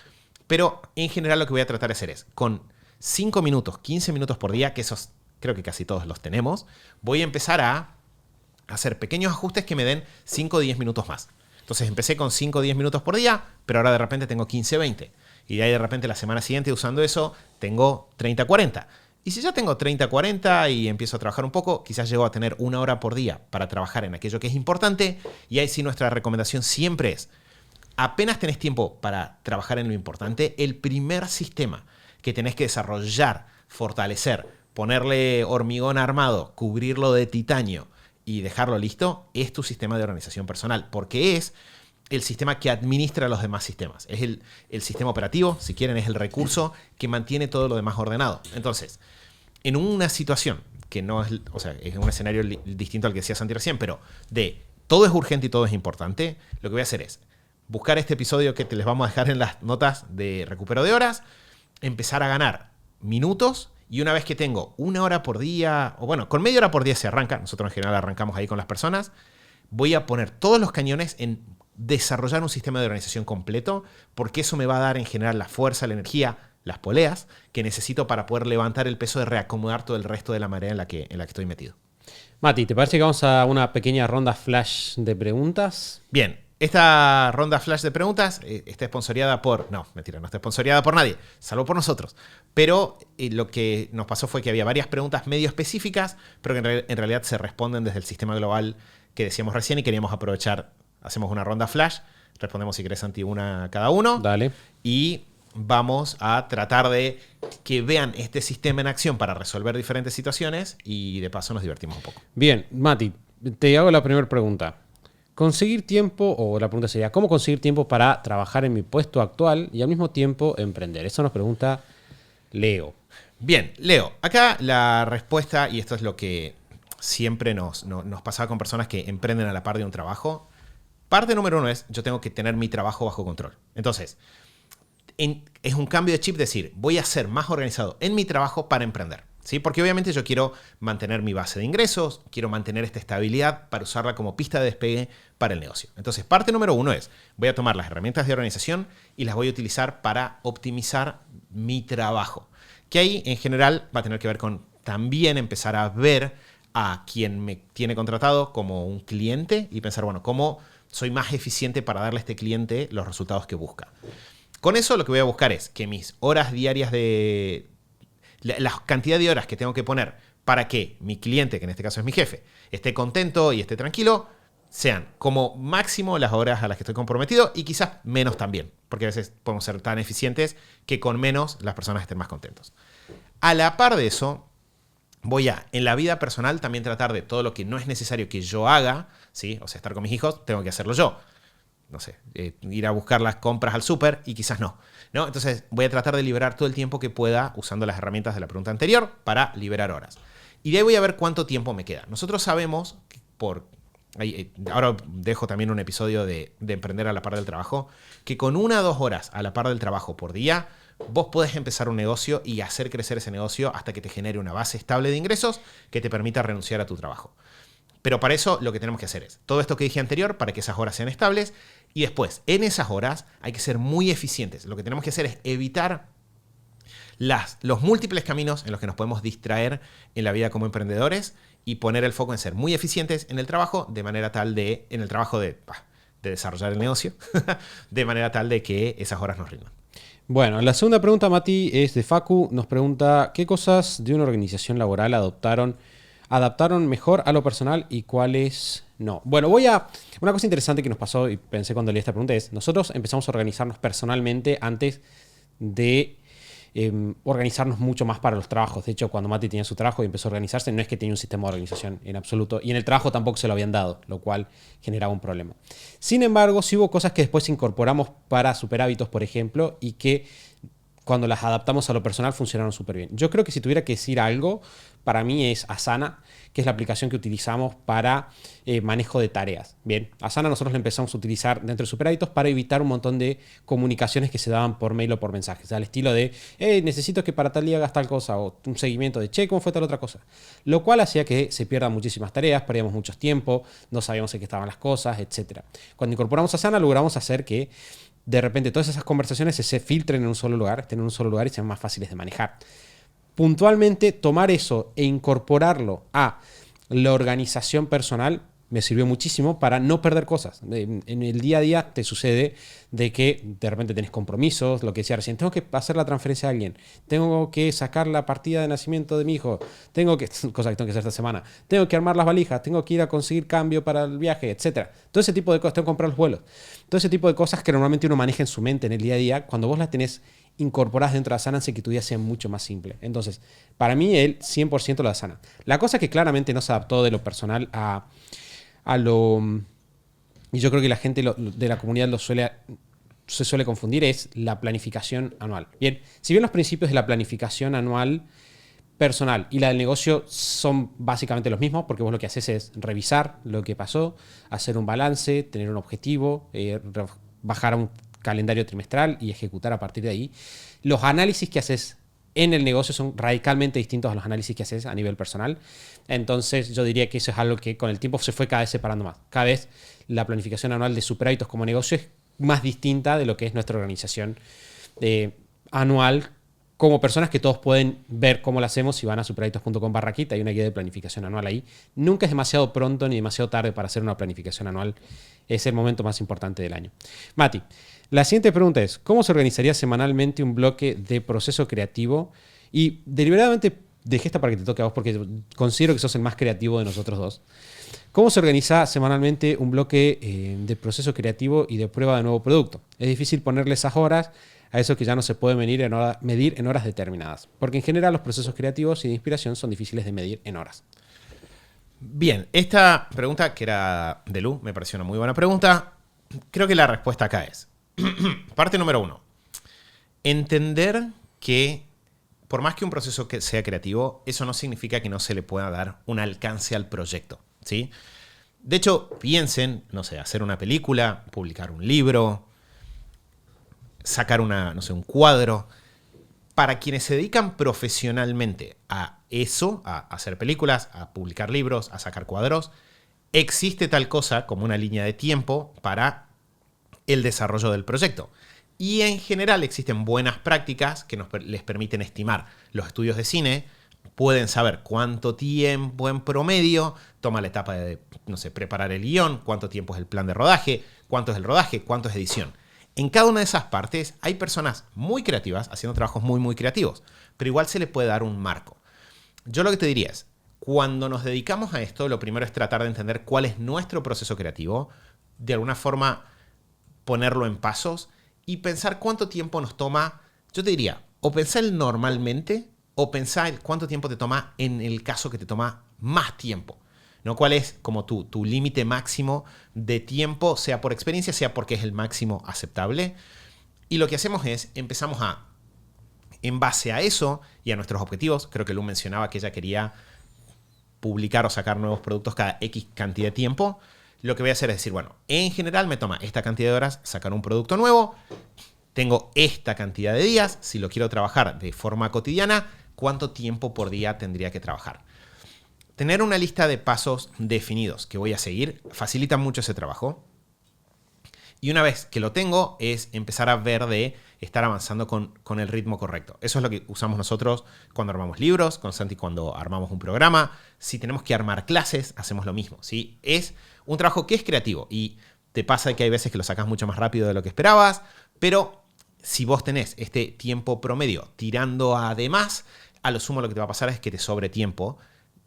Pero en general lo que voy a tratar de hacer es, con 5 minutos, 15 minutos por día, que esos creo que casi todos los tenemos, voy a empezar a hacer pequeños ajustes que me den 5 o 10 minutos más. Entonces empecé con 5 o 10 minutos por día, pero ahora de repente tengo 15 o 20. Y de ahí de repente la semana siguiente usando eso tengo 30 o 40. Y si ya tengo 30 o 40 y empiezo a trabajar un poco, quizás llego a tener 1 hora por día para trabajar en aquello que es importante. Y ahí sí nuestra recomendación siempre es, apenas tenés tiempo para trabajar en lo importante, el primer sistema que tenés que desarrollar, fortalecer, ponerle hormigón armado, cubrirlo de titanio y dejarlo listo, es tu sistema de organización personal, porque es el sistema que administra los demás sistemas. Es el sistema operativo, si quieren, es el recurso que mantiene todo lo demás ordenado. Entonces, en una situación que no es, o sea, es un escenario distinto al que decía Santi recién, pero de todo es urgente y todo es importante, lo que voy a hacer es buscar este episodio que te les vamos a dejar en las notas de recupero de horas, empezar a ganar minutos. Y una vez que tengo 1 hora por día, o bueno, con media hora por día se arranca, nosotros en general arrancamos ahí con las personas, voy a poner todos los cañones en desarrollar un sistema de organización completo, porque eso me va a dar en general la fuerza, la energía, las poleas que necesito para poder levantar el peso de reacomodar todo el resto de la marea en la que estoy metido. Mati, ¿te parece que vamos a una pequeña ronda flash de preguntas? Bien. Esta ronda flash de preguntas está esponsoreada por... No, mentira, no está esponsoreada por nadie, salvo por nosotros. Pero lo que nos pasó fue que había varias preguntas medio específicas, pero que en realidad se responden desde el sistema global que decíamos recién y queríamos aprovechar. Hacemos una ronda flash, respondemos si querés, Santi, una cada uno. Dale. Y vamos a tratar de que vean este sistema en acción para resolver diferentes situaciones y de paso nos divertimos un poco. Bien, Mati, te hago la primera pregunta. Conseguir tiempo, o la pregunta sería, ¿cómo conseguir tiempo para trabajar en mi puesto actual y al mismo tiempo emprender? Eso nos pregunta Leo. Bien, Leo, acá la respuesta, y esto es lo que siempre nos pasaba con personas que emprenden a la par de un trabajo. Parte número 1 es, yo tengo que tener mi trabajo bajo control. Entonces, es un cambio de chip decir, voy a ser más organizado en mi trabajo para emprender. ¿Sí? Porque obviamente yo quiero mantener mi base de ingresos, quiero mantener esta estabilidad para usarla como pista de despegue para el negocio. Entonces, parte número 1 es, voy a tomar las herramientas de organización y las voy a utilizar para optimizar mi trabajo. Que ahí, en general, va a tener que ver con también empezar a ver a quien me tiene contratado como un cliente y pensar, bueno, ¿cómo soy más eficiente para darle a este cliente los resultados que busca? Con eso lo que voy a buscar es que mis horas diarias de... la cantidad de horas que tengo que poner para que mi cliente, que en este caso es mi jefe, esté contento y esté tranquilo, sean como máximo las horas a las que estoy comprometido y quizás menos también, porque a veces podemos ser tan eficientes que con menos las personas estén más contentos. A la par de eso, voy a, en la vida personal, también tratar de todo lo que no es necesario que yo haga, ¿sí? O sea, estar con mis hijos, tengo que hacerlo yo. No sé, ir a buscar las compras al súper y quizás no. Entonces voy a tratar de liberar todo el tiempo que pueda usando las herramientas de la pregunta anterior para liberar horas. Y de ahí voy a ver cuánto tiempo me queda. Nosotros sabemos, ahora dejo también un episodio de emprender a la par del trabajo, que con 1 o 2 horas a la par del trabajo por día, vos podés empezar un negocio y hacer crecer ese negocio hasta que te genere una base estable de ingresos que te permita renunciar a tu trabajo. Pero para eso lo que tenemos que hacer es todo esto que dije anterior para que esas horas sean estables y después en esas horas hay que ser muy eficientes. Lo que tenemos que hacer es evitar los múltiples caminos en los que nos podemos distraer en la vida como emprendedores y poner el foco en ser muy eficientes en el trabajo de manera tal de, en el trabajo de desarrollar el negocio, de manera tal de que esas horas nos rindan. Bueno, la segunda pregunta, Mati, es de Facu. Nos pregunta, ¿qué cosas de una organización laboral adaptaron mejor a lo personal y cuáles no? Bueno, una cosa interesante que nos pasó y pensé cuando leí esta pregunta es, nosotros empezamos a organizarnos personalmente antes de organizarnos mucho más para los trabajos. De hecho, cuando Mati tenía su trabajo y empezó a organizarse, no es que tenía un sistema de organización en absoluto. Y en el trabajo tampoco se lo habían dado, lo cual generaba un problema. Sin embargo, sí hubo cosas que después incorporamos para Superhábitos, por ejemplo, y que cuando las adaptamos a lo personal funcionaron súper bien. Yo creo que si tuviera que decir algo, para mí es Asana, que es la aplicación que utilizamos para manejo de tareas. Bien, Asana nosotros la empezamos a utilizar dentro de Superhábitos para evitar un montón de comunicaciones que se daban por mail o por mensajes, al estilo de, necesito que para tal día hagas tal cosa, o un seguimiento de, ¿cómo fue tal otra cosa? Lo cual hacía que se pierdan muchísimas tareas, perdíamos mucho tiempo, no sabíamos en qué estaban las cosas, etc. Cuando incorporamos Asana logramos hacer que de repente todas esas conversaciones se filtren en un solo lugar, estén en un solo lugar y sean más fáciles de manejar. Puntualmente, tomar eso e incorporarlo a la organización personal me sirvió muchísimo para no perder cosas. En el día a día te sucede de que de repente tenés compromisos, lo que decía recién, tengo que hacer la transferencia a alguien, tengo que sacar la partida de nacimiento de mi hijo, cosa que tengo que hacer esta semana, tengo que armar las valijas, tengo que ir a conseguir cambio para el viaje, etc. Todo ese tipo de cosas, tengo que comprar los vuelos. Todo ese tipo de cosas que normalmente uno maneja en su mente en el día a día, cuando vos las tenés incorporadas dentro de Asana, hace que tu día sea mucho más simple. Entonces, para mí, él 100% lo de Asana. La cosa que claramente no se adaptó de lo personal a lo... Y yo creo que la gente de la comunidad se suele confundir, es la planificación anual. Bien, si bien los principios de la planificación anual personal y la del negocio son básicamente los mismos, porque vos lo que haces es revisar lo que pasó, hacer un balance, tener un objetivo, bajar a un calendario trimestral y ejecutar a partir de ahí. Los análisis que haces en el negocio son radicalmente distintos a los análisis que haces a nivel personal. Entonces yo diría que eso es algo que con el tiempo se fue cada vez separando más. Cada vez la planificación anual de Super Hábitos como negocio es más distinta de lo que es nuestra organización anual como personas, que todos pueden ver cómo lo hacemos si van a superhábitos.com/kit. Hay una guía de planificación anual ahí. Nunca es demasiado pronto ni demasiado tarde para hacer una planificación anual. Es el momento más importante del año. Mati, la siguiente pregunta es, ¿cómo se organizaría semanalmente un bloque de proceso creativo? Y deliberadamente dejé esta para que te toque a vos porque considero que sos el más creativo de nosotros dos. ¿Cómo se organiza semanalmente un bloque de proceso creativo y de prueba de nuevo producto? Es difícil ponerle esas horas a eso que ya no se puede medir en horas determinadas, porque en general los procesos creativos y de inspiración son difíciles de medir en horas. Bien, esta pregunta, que era de Lu, me pareció una muy buena pregunta. Creo que la respuesta acá es, parte número 1, entender que por más que un proceso que sea creativo, eso no significa que no se le pueda dar un alcance al proyecto, ¿sí? De hecho, piensen, no sé, hacer una película, publicar un libro, sacar un cuadro. Para quienes se dedican profesionalmente a eso, a hacer películas, a publicar libros, a sacar cuadros, existe tal cosa como una línea de tiempo para el desarrollo del proyecto. Y en general existen buenas prácticas que les permiten estimar. Los estudios de cine pueden saber cuánto tiempo en promedio toma la etapa de, preparar el guión, cuánto tiempo es el plan de rodaje, cuánto es el rodaje, cuánto es edición. En cada una de esas partes hay personas muy creativas haciendo trabajos muy, muy creativos, pero igual se le puede dar un marco. Yo lo que te diría es, cuando nos dedicamos a esto, lo primero es tratar de entender cuál es nuestro proceso creativo, de alguna forma ponerlo en pasos y pensar cuánto tiempo nos toma. Yo te diría, o pensar normalmente o pensar cuánto tiempo te toma en el caso que te toma más tiempo, ¿no? ¿Cuál es como tu límite máximo de tiempo, sea por experiencia, sea porque es el máximo aceptable? Y lo que hacemos es, empezamos en base a eso y a nuestros objetivos, creo que Lu mencionaba que ella quería publicar o sacar nuevos productos cada X cantidad de tiempo. Lo que voy a hacer es decir, bueno, en general me toma esta cantidad de horas sacar un producto nuevo, tengo esta cantidad de días, si lo quiero trabajar de forma cotidiana, ¿cuánto tiempo por día tendría que trabajar? Tener una lista de pasos definidos que voy a seguir facilita mucho ese trabajo. Y una vez que lo tengo, es empezar a ver de estar avanzando con el ritmo correcto. Eso es lo que usamos nosotros cuando armamos libros, con Santi cuando armamos un programa. Si tenemos que armar clases, hacemos lo mismo, ¿sí? Es un trabajo que es creativo y te pasa que hay veces que lo sacas mucho más rápido de lo que esperabas, pero si vos tenés este tiempo promedio tirando a demás, a lo sumo lo que te va a pasar es que te sobre tiempo.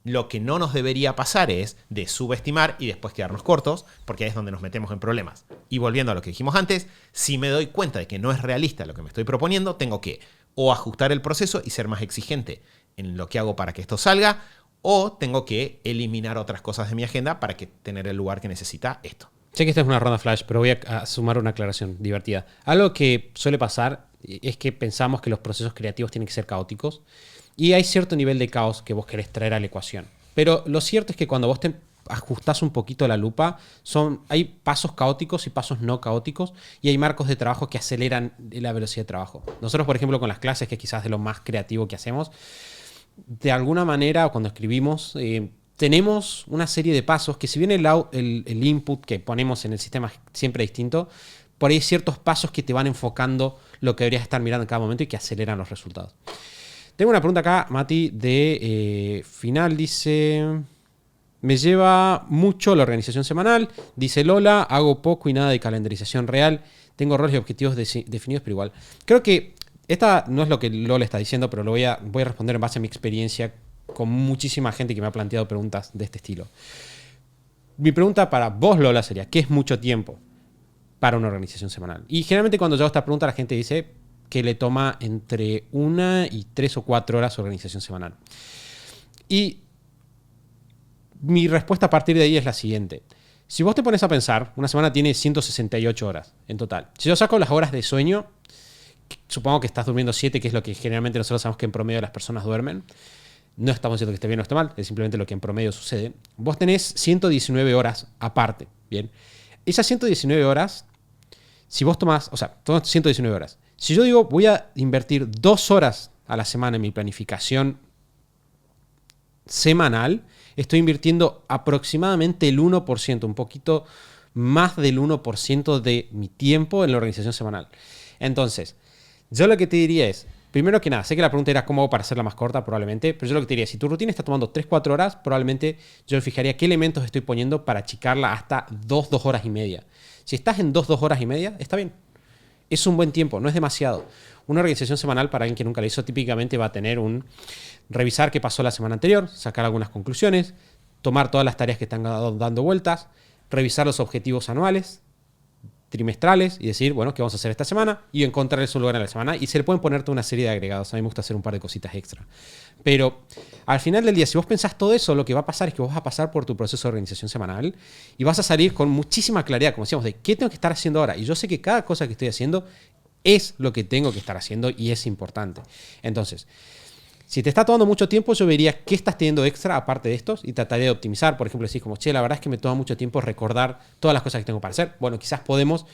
Lo que no nos debería pasar es de subestimar y después quedarnos cortos, porque ahí es donde nos metemos en problemas. Y volviendo a lo que dijimos antes, si me doy cuenta de que no es realista lo que me estoy proponiendo, tengo que o ajustar el proceso y ser más exigente en lo que hago para que esto salga, o tengo que eliminar otras cosas de mi agenda para tener el lugar que necesita esto. Sé que esta es una ronda flash, pero voy a sumar una aclaración divertida. Algo que suele pasar es que pensamos que los procesos creativos tienen que ser caóticos. Y hay cierto nivel de caos que vos querés traer a la ecuación. Pero lo cierto es que cuando vos te ajustás un poquito la lupa, hay pasos caóticos y pasos no caóticos, y hay marcos de trabajo que aceleran la velocidad de trabajo. Nosotros, por ejemplo, con las clases, que quizás de lo más creativo que hacemos, de alguna manera, cuando escribimos, tenemos una serie de pasos que, si bien el input que ponemos en el sistema es siempre distinto, por ahí hay ciertos pasos que te van enfocando lo que deberías estar mirando en cada momento y que aceleran los resultados. Tengo una pregunta acá, Mati, de final. Dice: me lleva mucho la organización semanal. Dice Lola: hago poco y nada de calendarización real. Tengo roles y objetivos definidos, pero igual. Creo que esta no es lo que Lola está diciendo, pero voy a responder en base a mi experiencia con muchísima gente que me ha planteado preguntas de este estilo. Mi pregunta para vos, Lola, sería: ¿qué es mucho tiempo para una organización semanal? Y generalmente cuando yo hago esta pregunta, la gente dice que le toma entre 1 y 3 o 4 horas organización semanal. Y mi respuesta a partir de ahí es la siguiente. Si vos te pones a pensar, una semana tiene 168 horas en total. Si yo saco las horas de sueño, supongo que estás durmiendo 7, que es lo que generalmente nosotros sabemos que en promedio las personas duermen. No estamos diciendo que esté bien o esté mal, es simplemente lo que en promedio sucede. Vos tenés 119 horas aparte, ¿bien? Esas 119 horas, si vos tomás, o sea, tomas 119 horas. Si yo digo, voy a invertir 2 horas a la semana en mi planificación semanal, estoy invirtiendo aproximadamente el 1%, un poquito más del 1% de mi tiempo en la organización semanal. Entonces, yo lo que te diría es, primero que nada, sé que la pregunta era cómo hago para hacerla más corta, probablemente, pero yo lo que te diría, si tu rutina está tomando 3-4 horas, probablemente yo me fijaría qué elementos estoy poniendo para achicarla hasta 2 horas y media. Si estás en 2 horas y media, está bien. Es un buen tiempo, no es demasiado. Una organización semanal, para alguien que nunca la hizo, típicamente va a tener revisar qué pasó la semana anterior, sacar algunas conclusiones, tomar todas las tareas que están dando vueltas, revisar los objetivos anuales, trimestrales y decir, bueno, ¿qué vamos a hacer esta semana? Y encontrarles un lugar en la semana. Y se le pueden poner toda una serie de agregados. A mí me gusta hacer un par de cositas extra. Pero al final del día, si vos pensás todo eso, lo que va a pasar es que vos vas a pasar por tu proceso de organización semanal y vas a salir con muchísima claridad, como decíamos, de qué tengo que estar haciendo ahora. Y yo sé que cada cosa que estoy haciendo es lo que tengo que estar haciendo y es importante. Entonces, si te está tomando mucho tiempo, yo vería qué estás teniendo extra aparte de estos y trataría de optimizar. Por ejemplo, decir como, che, la verdad es que me toma mucho tiempo recordar todas las cosas que tengo para hacer. Bueno, quizás podemos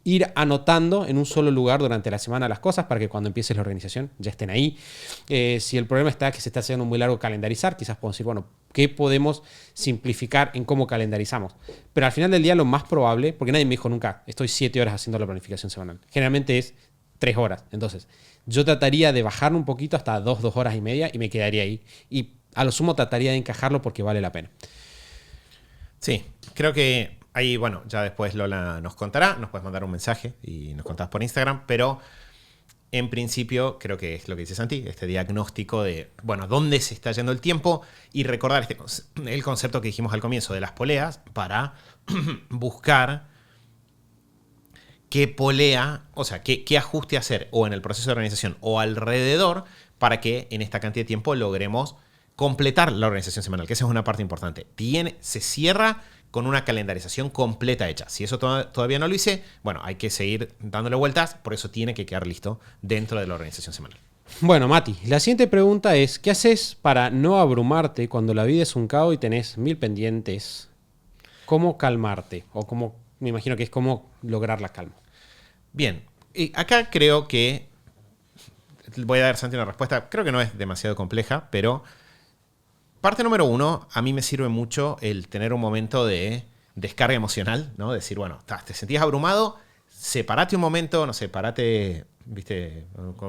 ir anotando en un solo lugar durante la semana las cosas para que cuando empieces la organización ya estén ahí. Si el problema está que se está haciendo muy largo calendarizar, quizás podemos decir, bueno, ¿qué podemos simplificar en cómo calendarizamos? Pero al final del día lo más probable, porque nadie me dijo nunca, estoy 7 horas haciendo la planificación semanal. Generalmente es 3 horas. Entonces, yo trataría de bajarlo un poquito hasta 2 horas y media y me quedaría ahí. Y a lo sumo trataría de encajarlo porque vale la pena. Sí, creo que ahí, bueno, ya después Lola nos contará, nos puedes mandar un mensaje y nos contás por Instagram, pero en principio creo que es lo que dice Santi, este diagnóstico de, bueno, dónde se está yendo el tiempo y recordar el concepto que dijimos al comienzo de las poleas para buscar qué polea, o sea, qué ajuste hacer o en el proceso de organización o alrededor para que en esta cantidad de tiempo logremos completar la organización semanal, que esa es una parte importante. Se cierra con una calendarización completa hecha. Si eso todavía no lo hice, bueno, hay que seguir dándole vueltas, por eso tiene que quedar listo dentro de la organización semanal. Bueno, Mati, la siguiente pregunta es, ¿qué haces para no abrumarte cuando la vida es un caos y tenés 1000 pendientes? ¿Cómo calmarte? O cómo, me imagino que es cómo lograr la calma. Bien, y acá creo que voy a dar, Santi, una respuesta, creo que no es demasiado compleja, pero parte número 1, a mí me sirve mucho el tener un momento de descarga emocional, ¿no? Decir, bueno, te sentías abrumado, separate un momento, no sé, parate, viste,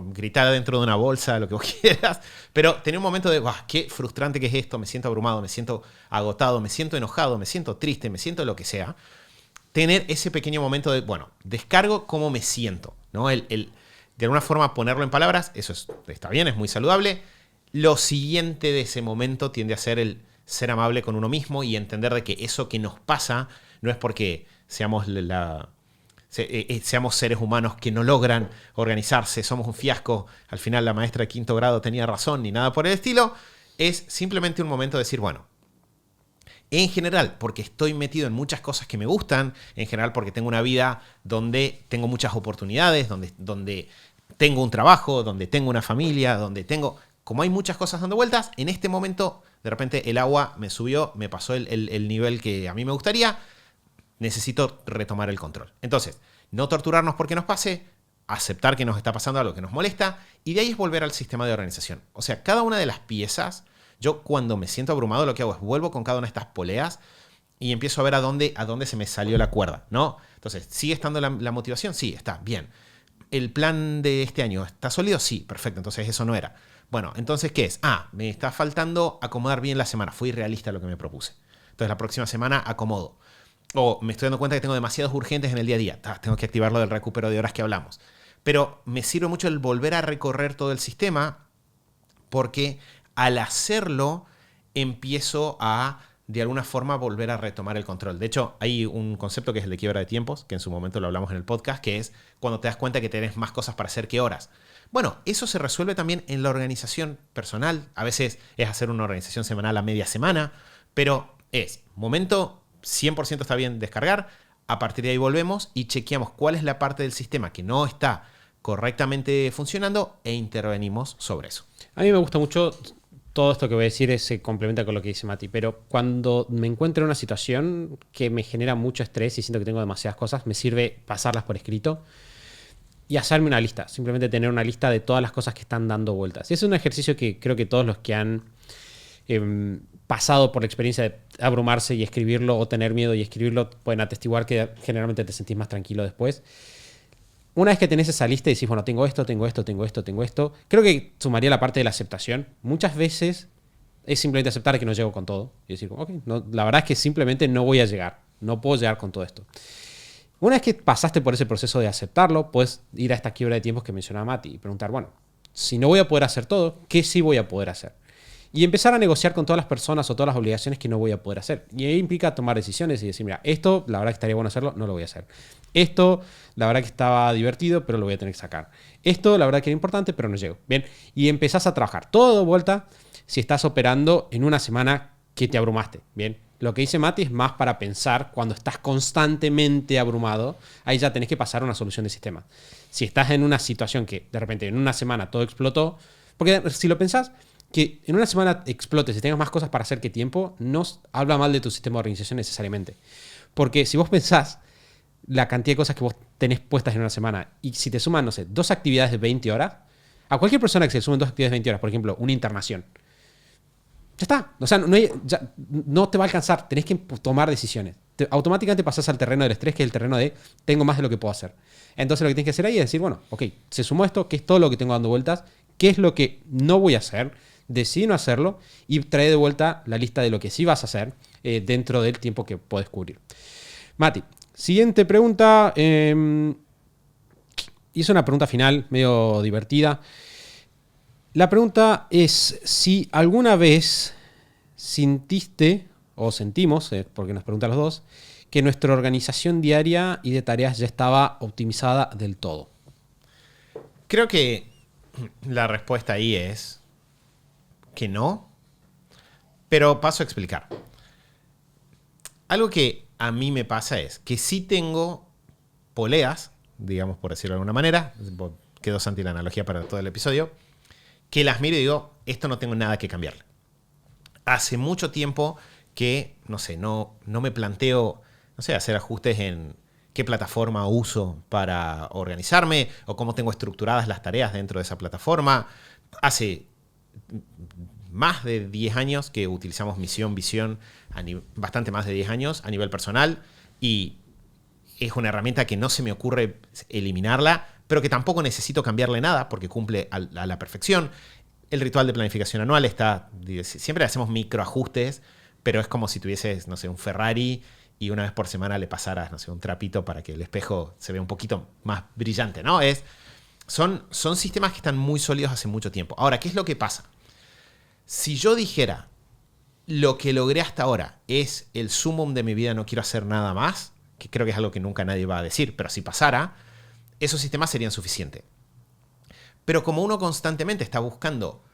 gritar dentro de una bolsa, lo que vos quieras, pero tener un momento de, qué frustrante que es esto, me siento abrumado, me siento agotado, me siento enojado, me siento triste, me siento lo que sea. Tener ese pequeño momento de, bueno, descargo cómo me siento, ¿no? De alguna forma ponerlo en palabras, eso está bien, es muy saludable. Lo siguiente de ese momento tiende a ser el ser amable con uno mismo y entender de que eso que nos pasa no es porque seamos seres humanos que no logran organizarse, somos un fiasco, al final la maestra de 5º grado tenía razón ni nada por el estilo. Es simplemente un momento de decir, bueno, en general, porque estoy metido en muchas cosas que me gustan, en general porque tengo una vida donde tengo muchas oportunidades, donde tengo un trabajo, donde tengo una familia, donde tengo... Como hay muchas cosas dando vueltas, en este momento, de repente el agua me subió, me pasó el nivel que a mí me gustaría, necesito retomar el control. Entonces, no torturarnos porque nos pase, aceptar que nos está pasando algo que nos molesta, y de ahí es volver al sistema de organización. O sea, cada una de las piezas, yo cuando me siento abrumado lo que hago es vuelvo con cada una de estas poleas y empiezo a ver a dónde se me salió la cuerda, ¿no? Entonces, ¿sigue estando la motivación? Sí, está, bien. ¿El plan de este año está sólido? Sí, perfecto, entonces eso no era. Bueno, entonces, ¿qué es? Me está faltando acomodar bien la semana. Fui realista a lo que me propuse. Entonces, la próxima semana acomodo. O me estoy dando cuenta que tengo demasiados urgentes en el día a día. Tengo que activar lo del recupero de horas que hablamos. Pero me sirve mucho el volver a recorrer todo el sistema porque al hacerlo empiezo a, de alguna forma, volver a retomar el control. De hecho, hay un concepto que es el de quiebra de tiempos, que en su momento lo hablamos en el podcast, que es cuando te das cuenta que tenés más cosas para hacer que horas. Bueno, eso se resuelve también en la organización personal. A veces es hacer una organización semanal a media semana, pero es momento 100% está bien descargar. A partir de ahí volvemos y chequeamos cuál es la parte del sistema que no está correctamente funcionando e intervenimos sobre eso. A mí me gusta mucho todo esto que voy a decir, se complementa con lo que dice Mati, pero cuando me encuentro en una situación que me genera mucho estrés y siento que tengo demasiadas cosas, me sirve pasarlas por escrito y hacerme una lista, simplemente tener una lista de todas las cosas que están dando vueltas. Y es un ejercicio que creo que todos los que han pasado por la experiencia de abrumarse y escribirlo o tener miedo y escribirlo pueden atestiguar que generalmente te sentís más tranquilo después. Una vez que tenés esa lista y decís, bueno, tengo esto, creo que sumaría la parte de la aceptación. Muchas veces es simplemente aceptar que no llego con todo y decir, ok, no, la verdad es que simplemente no voy a llegar, no puedo llegar con todo esto. Una vez que pasaste por ese proceso de aceptarlo, puedes ir a esta quiebra de tiempos que mencionaba Mati y preguntar, bueno, si no voy a poder hacer todo, ¿qué sí voy a poder hacer? Y empezar a negociar con todas las personas o todas las obligaciones que no voy a poder hacer. Y ahí implica tomar decisiones y decir, mira, esto, la verdad que estaría bueno hacerlo, no lo voy a hacer. Esto, la verdad que estaba divertido, pero lo voy a tener que sacar. Esto, la verdad que era importante, pero no llego. Bien, y empezás a trabajar todo de vuelta si estás operando en una semana que te abrumaste. Bien, lo que dice Mati es más para pensar cuando estás constantemente abrumado, ahí ya tenés que pasar a una solución de sistema. Si estás en una situación que de repente en una semana todo explotó, porque si lo pensás, que en una semana explotes y tengas más cosas para hacer que tiempo, no habla mal de tu sistema de organización necesariamente. Porque si vos pensás la cantidad de cosas que vos tenés puestas en una semana y si te suman, no sé, 2 actividades de 20 horas, a cualquier persona que se le sumen 2 actividades de 20 horas, por ejemplo, una internación, ya está. O sea, no te va a alcanzar. Tenés que tomar decisiones. Automáticamente pasás al terreno del estrés, que es el terreno de tengo más de lo que puedo hacer. Entonces lo que tienes que hacer ahí es decir, bueno, ok, se sumó esto, que es todo lo que tengo dando vueltas, qué es lo que no voy a hacer, decidí no hacerlo y trae de vuelta la lista de lo que sí vas a hacer dentro del tiempo que puedes cubrir. Mati, siguiente pregunta. Hice una pregunta final medio divertida. La pregunta es si alguna vez sintiste o sentimos, porque nos preguntan los dos, que nuestra organización diaria y de tareas ya estaba optimizada del todo. Creo que la respuesta ahí es que no, pero paso a explicar. Algo que a mí me pasa es que sí tengo poleas, digamos por decirlo de alguna manera, quedó Santi la analogía para todo el episodio, que las miro y digo, esto no tengo nada que cambiarle. Hace mucho tiempo que, no me planteo, hacer ajustes en qué plataforma uso para organizarme o cómo tengo estructuradas las tareas dentro de esa plataforma. Hace más de 10 años que utilizamos Misión, Visión, bastante más de 10 años a nivel personal y es una herramienta que no se me ocurre eliminarla, pero que tampoco necesito cambiarle nada porque cumple a la perfección. El ritual de planificación anual está, siempre hacemos microajustes, pero es como si tuvieses, un Ferrari y una vez por semana le pasaras, un trapito para que el espejo se vea un poquito más brillante, ¿no? Son sistemas que están muy sólidos hace mucho tiempo. Ahora, ¿qué es lo que pasa? Si yo dijera, lo que logré hasta ahora es el sumum de mi vida, no quiero hacer nada más, que creo que es algo que nunca nadie va a decir, pero si pasara, esos sistemas serían suficientes. Pero como uno constantemente está buscando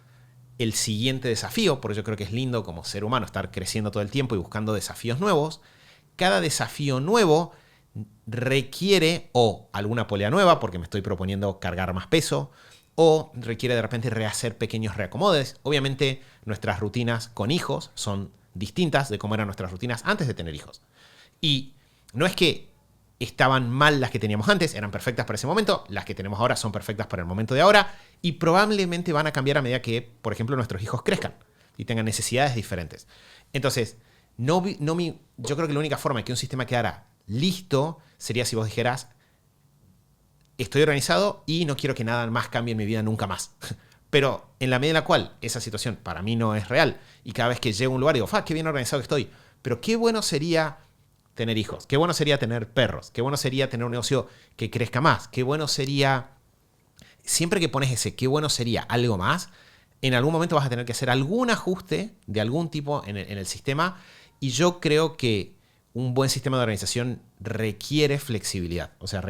el siguiente desafío, por eso yo creo que es lindo como ser humano estar creciendo todo el tiempo y buscando desafíos nuevos, cada desafío nuevo requiere o alguna polea nueva, porque me estoy proponiendo cargar más peso, o requiere de repente rehacer pequeños reacomodes. Obviamente nuestras rutinas con hijos son distintas de cómo eran nuestras rutinas antes de tener hijos. Y no es que estaban mal las que teníamos antes, eran perfectas para ese momento, las que tenemos ahora son perfectas para el momento de ahora y probablemente van a cambiar a medida que, por ejemplo, nuestros hijos crezcan y tengan necesidades diferentes. Entonces, yo creo que la única forma de que un sistema quedara listo sería si vos dijeras, estoy organizado y no quiero que nada más cambie en mi vida nunca más. Pero en la medida en la cual esa situación para mí no es real y cada vez que llego a un lugar digo, qué bien organizado que estoy, pero qué bueno sería tener hijos, qué bueno sería tener perros, qué bueno sería tener un negocio que crezca más, qué bueno sería... Siempre que pones ese qué bueno sería algo más, en algún momento vas a tener que hacer algún ajuste de algún tipo en el sistema, y yo creo que un buen sistema de organización requiere flexibilidad, o sea,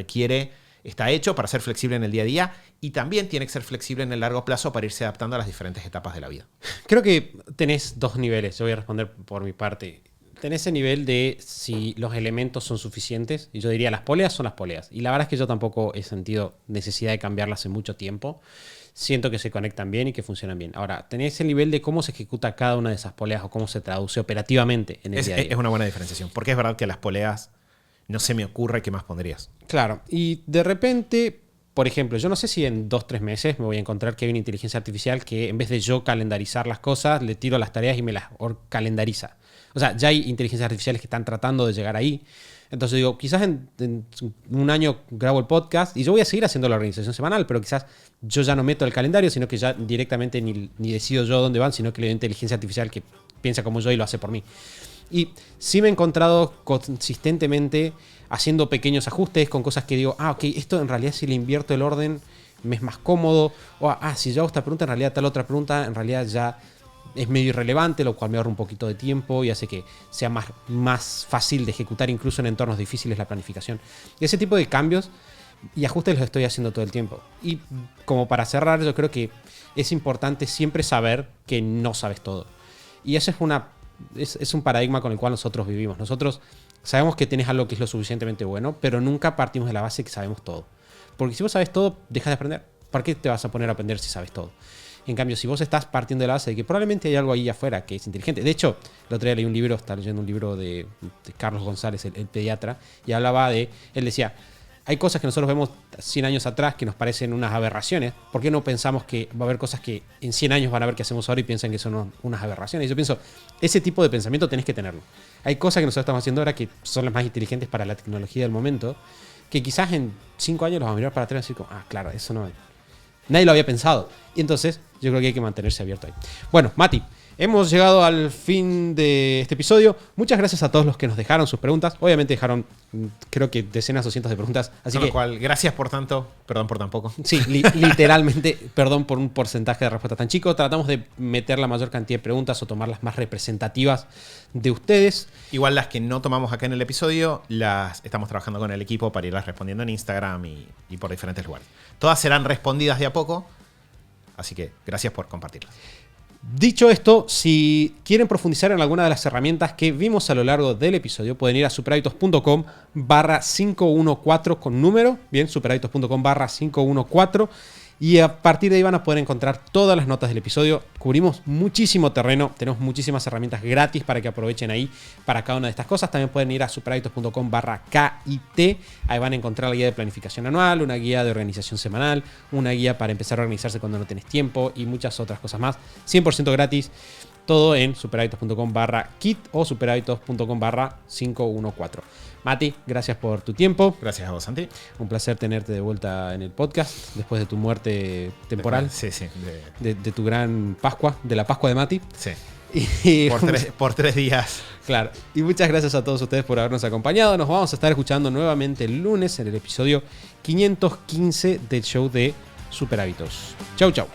está hecho para ser flexible en el día a día y también tiene que ser flexible en el largo plazo para irse adaptando a las diferentes etapas de la vida. Creo que tenés dos niveles, yo voy a responder por mi parte. Tenés el nivel de si los elementos son suficientes, y yo diría las poleas son las poleas. Y la verdad es que yo tampoco he sentido necesidad de cambiarlas en mucho tiempo. Siento que se conectan bien y que funcionan bien. Ahora, tenés el nivel de cómo se ejecuta cada una de esas poleas o cómo se traduce operativamente en el día a día. Es una buena diferenciación, porque es verdad que las poleas no se me ocurre qué más pondrías. Claro, y de repente, por ejemplo, yo no sé si en 2-3 meses me voy a encontrar que hay una inteligencia artificial que en vez de yo calendarizar las cosas, le tiro las tareas y me las calendariza. O sea, ya hay inteligencias artificiales que están tratando de llegar ahí. Entonces digo, quizás en un año grabo el podcast y yo voy a seguir haciendo la organización semanal, pero quizás yo ya no meto el calendario, sino que ya directamente ni decido yo dónde van, sino que le doy inteligencia artificial que piensa como yo y lo hace por mí. Y sí me he encontrado consistentemente haciendo pequeños ajustes con cosas que digo, ok, esto en realidad si le invierto el orden me es más cómodo. O, si yo hago esta pregunta, en realidad tal otra pregunta, en realidad ya es medio irrelevante, lo cual me ahorra un poquito de tiempo y hace que sea más fácil de ejecutar incluso en entornos difíciles la planificación. Y ese tipo de cambios y ajustes los estoy haciendo todo el tiempo. Y como para cerrar, yo creo que es importante siempre saber que no sabes todo. Y eso es un paradigma con el cual nosotros vivimos. Nosotros sabemos que tenés algo que es lo suficientemente bueno, pero nunca partimos de la base que sabemos todo. Porque si vos sabes todo, dejas de aprender. ¿Para qué te vas a poner a aprender si sabes todo? En cambio, si vos estás partiendo de la base de que probablemente hay algo ahí afuera que es inteligente. De hecho, el otro día leí un libro, estaba leyendo un libro de Carlos González, el pediatra, y hablaba él decía, hay cosas que nosotros vemos 100 años atrás que nos parecen unas aberraciones. ¿Por qué no pensamos que va a haber cosas que en 100 años van a ver que hacemos ahora y piensan que son unas aberraciones? Y yo pienso, ese tipo de pensamiento tenés que tenerlo. Hay cosas que nosotros estamos haciendo ahora que son las más inteligentes para la tecnología del momento, que quizás en 5 años los vamos a mirar para atrás y decir, claro, eso no... Nadie lo había pensado. Y entonces yo creo que hay que mantenerse abierto ahí. Bueno, Mati, hemos llegado al fin de este episodio. Muchas gracias a todos los que nos dejaron sus preguntas. Obviamente dejaron, creo que decenas o cientos de preguntas. Así que, cual, gracias por tanto, perdón por tan poco. Sí, literalmente, perdón por un porcentaje de respuesta tan chico. Tratamos de meter la mayor cantidad de preguntas o tomar las más representativas de ustedes. Igual las que no tomamos acá en el episodio, las estamos trabajando con el equipo para irlas respondiendo en Instagram y por diferentes lugares. Todas serán respondidas de a poco, así que gracias por compartirlas. Dicho esto, si quieren profundizar en alguna de las herramientas que vimos a lo largo del episodio, pueden ir a superhábitos.com/514 con número, bien, superhábitos.com/514, y a partir de ahí van a poder encontrar todas las notas del episodio. Cubrimos muchísimo terreno, tenemos muchísimas herramientas gratis para que aprovechen ahí para cada una de estas cosas. También pueden ir a superhábitos.com/KIT, ahí van a encontrar la guía de planificación anual, una guía de organización semanal, una guía para empezar a organizarse cuando no tenés tiempo y muchas otras cosas más, 100% gratis. Todo en superhábitos.com/kit o superhábitos.com/514. Mati, gracias por tu tiempo. Gracias a vos, Santi. Un placer tenerte de vuelta en el podcast después de tu muerte temporal. Sí. De tu gran Pascua, de la Pascua de Mati. Sí. Y por 3 días. Claro. Y muchas gracias a todos ustedes por habernos acompañado. Nos vamos a estar escuchando nuevamente el lunes en el episodio 515 del show de Super Hábitos. Chau, chau.